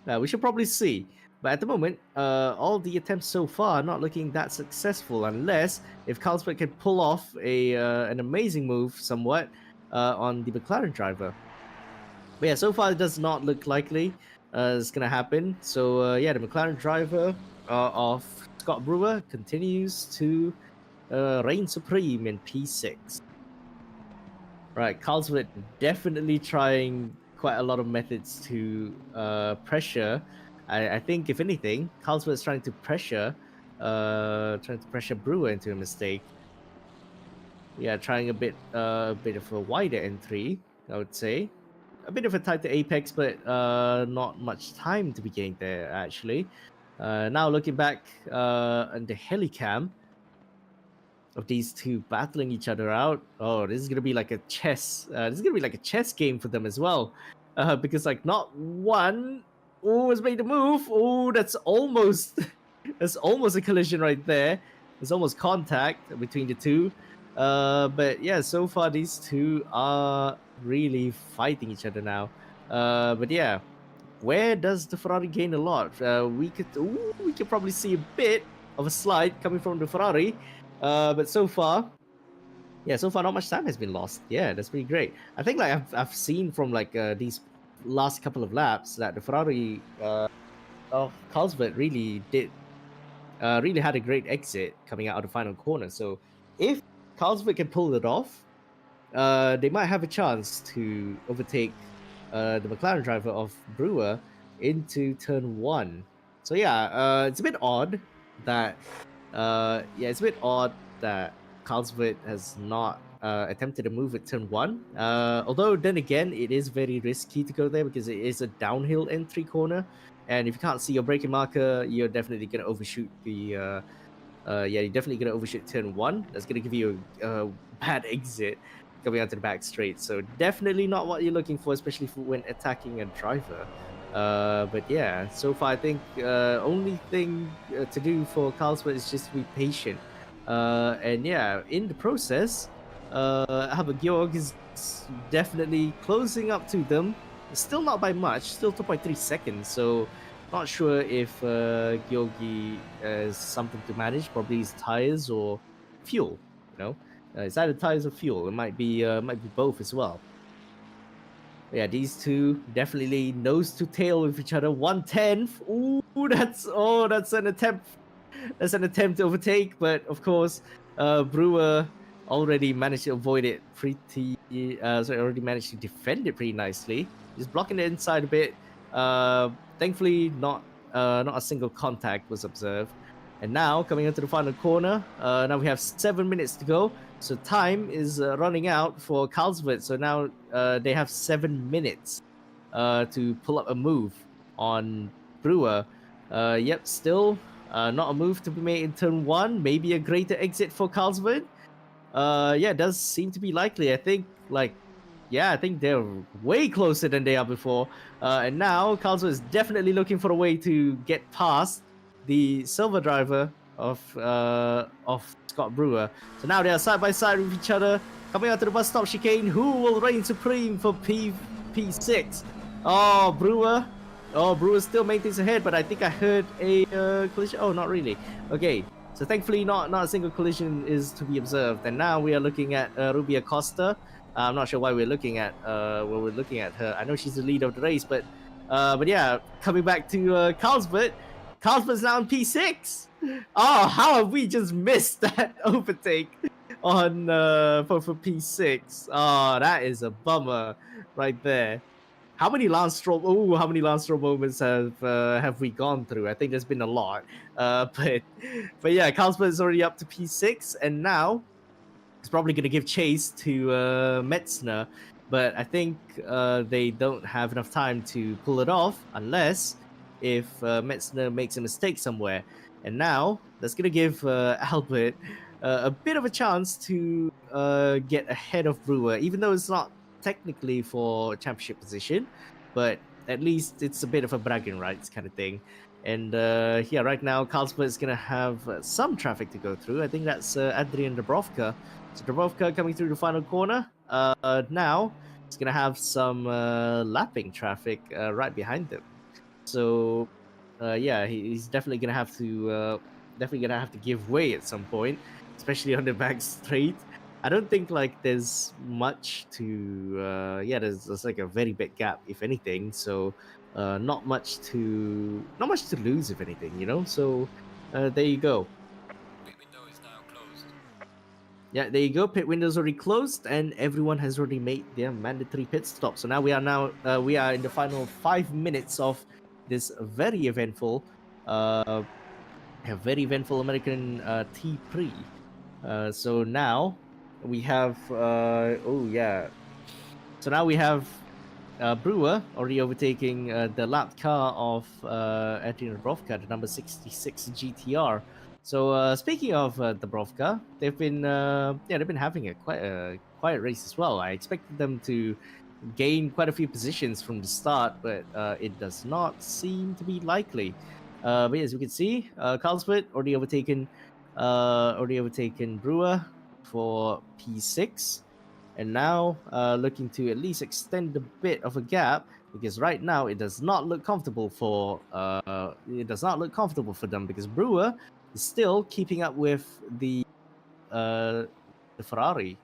We should probably see. But at the moment, all the attempts so far are not looking that successful, unless if Carlsberg can pull off an amazing move somewhat on the McLaren driver. But yeah, so far it does not look likely it's gonna happen. So yeah, the McLaren driver of Scott Brewer continues to reign supreme in P6. Right, Carlsberg definitely trying quite a lot of methods to pressure. I think if anything, Carlsberg is trying to pressure Brewer into a mistake. Yeah, trying a bit of a wider entry, I would say. A bit of a tighter apex, but not much time to be gained there actually. Now looking back on the helicam of these two battling each other out. Oh, this is gonna be like a chess. This is gonna be like a chess game for them as well, because like not one. Oh, has made a move. Oh, that's almost that's almost a collision right there. There's almost contact between the two. But yeah, so far these two are really fighting each other now. But yeah, where does the Ferrari gain a lot? We could probably see a bit of a slide coming from the Ferrari. But so far, yeah, so far not much time has been lost. Yeah, that's pretty great. I think like I've seen from like these last couple of laps that the Ferrari of Carlsberg really had a great exit coming out of the final corner. So if Carlsberg can pull it off, they might have a chance to overtake the McLaren driver of Brewer into turn one. So yeah, it's a bit odd that Carlsberg has not attempted a move at turn one. Although then again, it is very risky to go there because it is a downhill entry corner, and if you can't see your braking marker, you're definitely gonna overshoot the. Yeah, you're definitely gonna overshoot turn one. That's gonna give you a bad exit coming out to the back straight. So definitely not what you're looking for, especially when attacking a driver. But yeah, so far I think only thing to do for Carlsberg is just to be patient. And yeah, in the process, Georg is definitely closing up to them. Still not by much, still 2.3 seconds. So not sure if Georgi has something to manage, probably his tires or fuel. You know, it's either tires or fuel. It might be both as well. Yeah, these two definitely nose to tail with each other. 1/10. Ooh, that's an attempt. That's an attempt to overtake, but of course, Brewer already managed to avoid it pretty. Already managed to defend it pretty nicely. Just blocking the inside a bit. Thankfully, not a single contact was observed. And now coming into the final corner, now we have 7 minutes to go. So time is running out for Carlsberg. So now they have 7 minutes to pull up a move on Brewer. Yep, still not a move to be made in turn one. Maybe a greater exit for Carlsberg. Yeah, it does seem to be likely. I think they're way closer than they are before. And now Carlsberg is definitely looking for a way to get past the silver driver of Scott Brewer. So now they are side by side with each other, coming out to the bus stop chicane. Who will reign supreme for P6? Oh, Brewer. Oh, Brewer still maintains ahead, but I think I heard a collision. Oh, not really. Okay, so thankfully not a single collision is to be observed. And now we are looking at Ruby Acosta. I'm not sure why we're looking at her. I know she's the leader of the race, but yeah, coming back to Carlsberg. Carlsberg's now in P6. Oh, how have we just missed that overtake on for P6? Oh, that is a bummer right there. How many Lance Stroll? Oh, how many Lance Stroll moments have we gone through? I think there's been a lot. But yeah, Carlsberg is already up to P6, and now it's probably going to give chase to Metzner. but I think they don't have enough time to pull it off unless if Metzner makes a mistake somewhere. And now that's gonna give Albert a bit of a chance to get ahead of Brewer, even though it's not technically for championship position, but at least it's a bit of a bragging rights kind of thing. And yeah, right now Carlsberg is gonna have some traffic to go through. I think that's Adrian Dubrovka. So Dubrovka coming through the final corner. Now it's gonna have some lapping traffic right behind them. So yeah, he's definitely gonna have to give way at some point, especially on the back straight. I don't think like there's much to yeah, there's like a very big gap if anything. So not much to lose if anything, you know. So there you go. Pit window is now closed. Yeah, there you go. Pit window's already closed, and everyone has already made their mandatory pit stop. So now we are in the final 5 minutes of this very eventful American T-Prix. So now we have oh yeah. So now we have Brewer already overtaking the lap car of Adrian Dubrovka, the number 66 GTR. So speaking of Dubrovka, they've been having a quite a quiet race as well. I expected them to gain quite a few positions from the start, but it does not seem to be likely. But as you can see, Carlsberg already overtaken Brewer for P6, and now looking to at least extend a bit of a gap, because right now it does not look comfortable for them, because Brewer is still keeping up with uh, the Ferrari.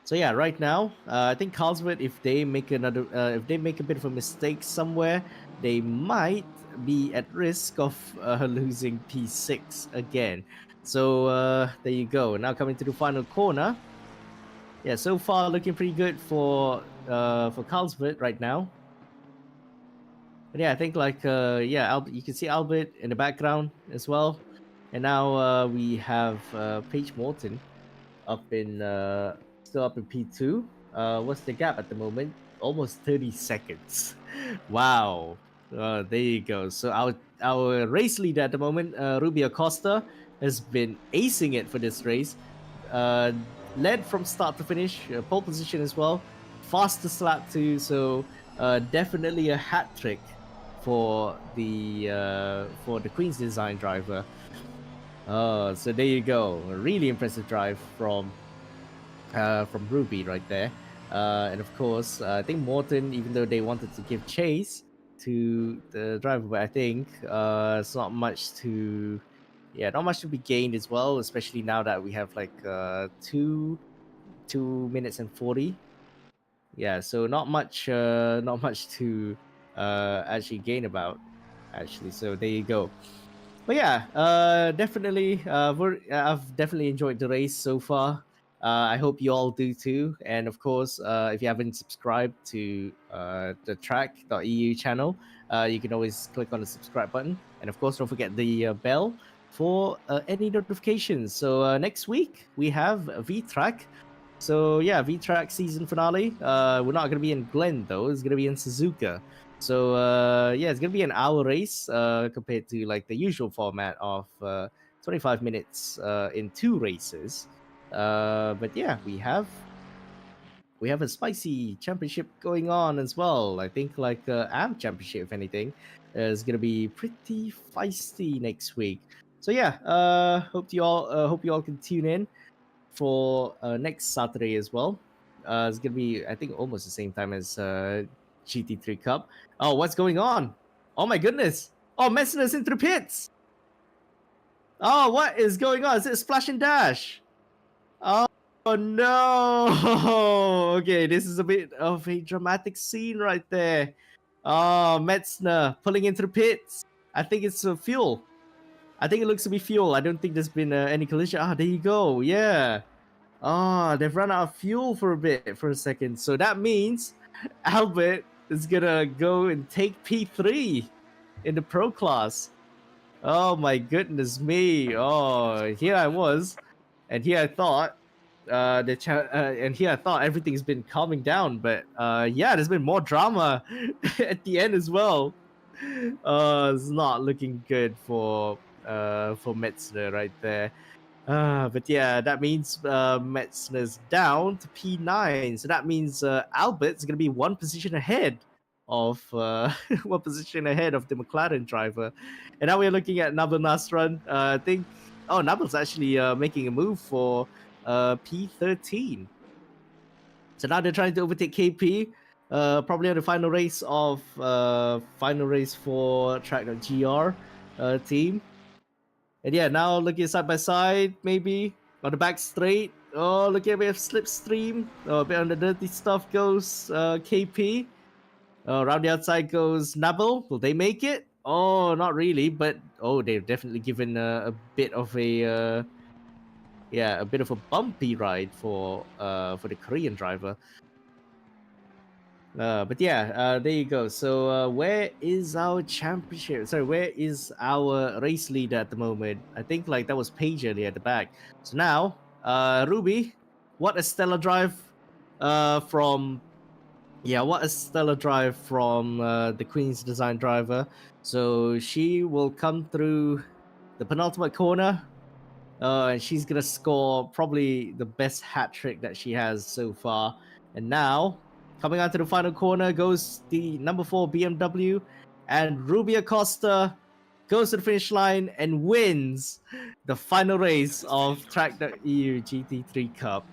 So yeah, right now, I think Carlsberg, if they make a bit of a mistake somewhere, they might be at risk of losing P6 again. So there you go. Now coming to the final corner. Yeah, so far looking pretty good for Carlsberg right now. But yeah, I think like yeah, you can see Albert in the background as well. And now we have Paige Morton up in still up in P2. What's the gap at the moment? Almost 30 seconds. Wow. There you go. So our race leader at the moment, Rubio Costa, has been acing it for this race. Uh, Led from start to finish, pole position as well, fastest lap too. So definitely a hat trick for the Queen's Design driver. Oh, so there you go. A really impressive drive from Ruby right there. And of course, I think Morton, even though they wanted to give chase to the driver, but I think it's not much to be gained as well, especially now that we have like 2 minutes and 40. Yeah, so not much to actually gain about, actually. So there you go. But yeah, definitely. I've definitely enjoyed the race so far. I hope you all do too. And of course, if you haven't subscribed to the tracc.eu channel, you can always click on the subscribe button. And of course, don't forget the bell for any notifications. So next week we have VTrack. So yeah, VTrack season finale. We're not gonna be in Glen though. It's gonna be in Suzuka. So yeah, it's gonna be an hour race compared to like the usual format of 25 minutes in 2 races. But yeah, we have a spicy championship going on as well. I think like AM championship, if anything, is gonna be pretty feisty next week. So yeah, hope you all can tune in for next Saturday as well. It's gonna be, I think, almost the same time as GT3 Cup. Oh, what's going on? Oh my goodness! Oh, Messner's into the pits. Oh, what is going on? Is it a splash and dash? Oh no! Okay, this is a bit of a dramatic scene right there. Oh, Metzner pulling into the pits. I think it's fuel. I think it looks to be fuel. I don't think there's been any collision. Ah, there you go. Yeah. Ah, they've run out of fuel for a second. So that means Albert is gonna go and take P3 in the pro class. Oh my goodness me. Oh, here I was, and here I thought and here I thought everything's been calming down, but yeah, there's been more drama at the end as well. It's not looking good for Metzner right there. But yeah, that means Metzner's down to P9. So that means Albert's going to be one position ahead of one position ahead of the McLaren driver. And now we're looking at Nabil Nasran. I think, oh, Nabil's actually making a move for P13. So now they're trying to overtake KP. Probably on the final race for tracc.gr team. And yeah, now looking side by side, maybe on the back straight. Oh, look at we have slipstream. Oh, a bit on the dirty stuff goes KP. Around the outside goes Nabil. Will they make it? Oh, not really, but oh, they've definitely given a bit of a bumpy ride for the Korean driver. But yeah, there you go. So where is our championship? Sorry, where is our race leader at the moment? I think like that was Paige earlier at the back. So now, Ruby, what a stellar drive from the Queen's Design driver. So she will come through the penultimate corner. And she's gonna score probably the best hat trick that she has so far. And now, coming out to the final corner goes the number 4 BMW, and Ruby Acosta goes to the finish line and wins the final race of tracc.eu GT3 Cup.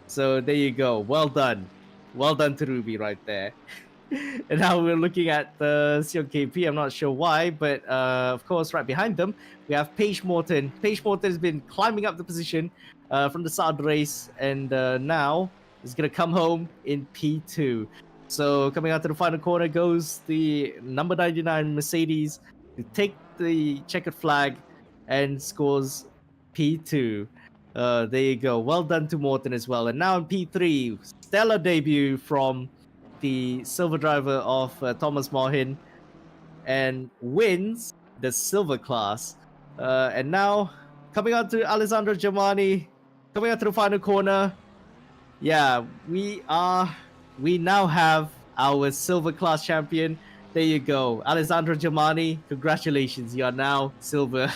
So there you go. Well done to Ruby right there. And now we're looking at the Sion KP. I'm not sure why, but of course, right behind them, we have Paige Morton. Paige Morton has been climbing up the position from the start of the race, and now is going to come home in P2. So coming out to the final corner goes the number 99 Mercedes to take the checkered flag and scores P2. There you go. Well done to Morton as well. And now in P3, stellar debut from the silver driver of Thomas Mohin and wins the silver class. And now coming out to Alessandro Germani, coming out to the final corner. Yeah, we now have our silver class champion. There you go, Alessandro Germani. Congratulations, you are now silver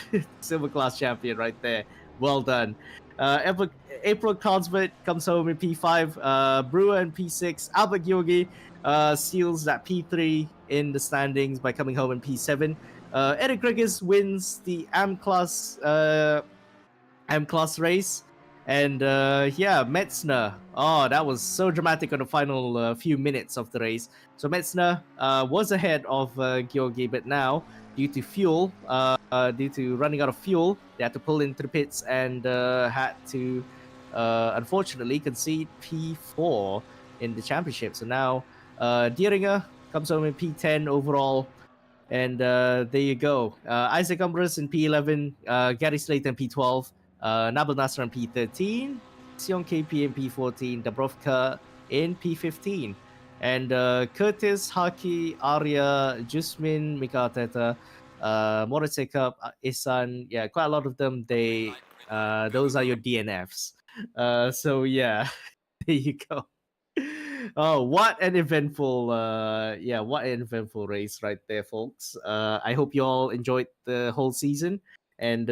class champion right there. Well done. April Carlsberg comes home in P5. Brewer in P6. Albert Georgi seals that P3 in the standings by coming home in P7. Eric Gregis wins the AM class race. And yeah, Metzner. Oh, that was so dramatic on the final few minutes of the race. So Metzner was ahead of Georgi, but now due to running out of fuel, they had to pull into the pits and had to unfortunately concede P4 in the championship. So now Dieringer comes home in P10 overall. And there you go. Isaac Umbras in P11, Gary Slater in P12, Nabil Nasser in P13, Sion KP in P14, Dabrovka in P15. And Curtis, Haki, Arya, Jusmin, Mika Arteta, Moritz Ekap, Isan, yeah, quite a lot of them, those are your DNFs. So yeah, there you go. Oh, what an eventful race right there, folks. I hope you all enjoyed the whole season. And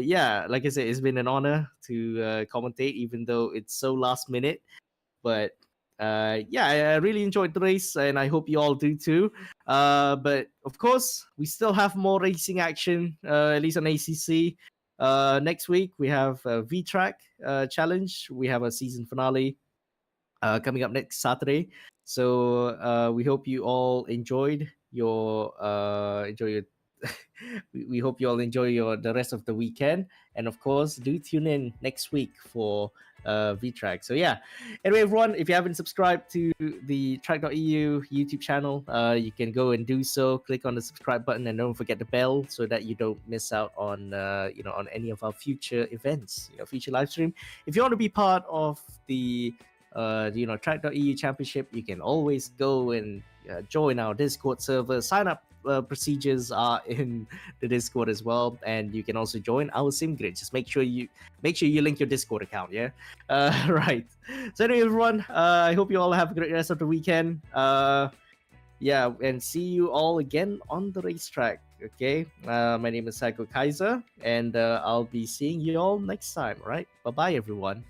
yeah, like I said, it's been an honor to commentate, even though it's so last minute. But yeah, I really enjoyed the race, and I hope you all do too. But of course, we still have more racing action, at least on ACC. Next week, we have a VTrack challenge. We have a season finale coming up next Saturday. So we hope you all enjoyed your we hope you all enjoy the rest of the weekend, and of course do tune in next week for VTrack. So yeah, anyway everyone, if you haven't subscribed to the tracc.eu YouTube channel, you can go and do so. Click on the subscribe button and don't forget the bell so that you don't miss out on on any of our future events, future live stream. If you want to be part of the tracc.eu championship, you can always go and join our Discord server, sign up procedures are in the Discord as well, and you can also join our Simgrid. Just make sure you link your Discord account. Yeah, right. So anyway, everyone, I hope you all have a great rest of the weekend. Yeah, and see you all again on the racetrack. Okay, my name is Psycho Kaiser, and I'll be seeing you all next time. All right, bye bye, everyone.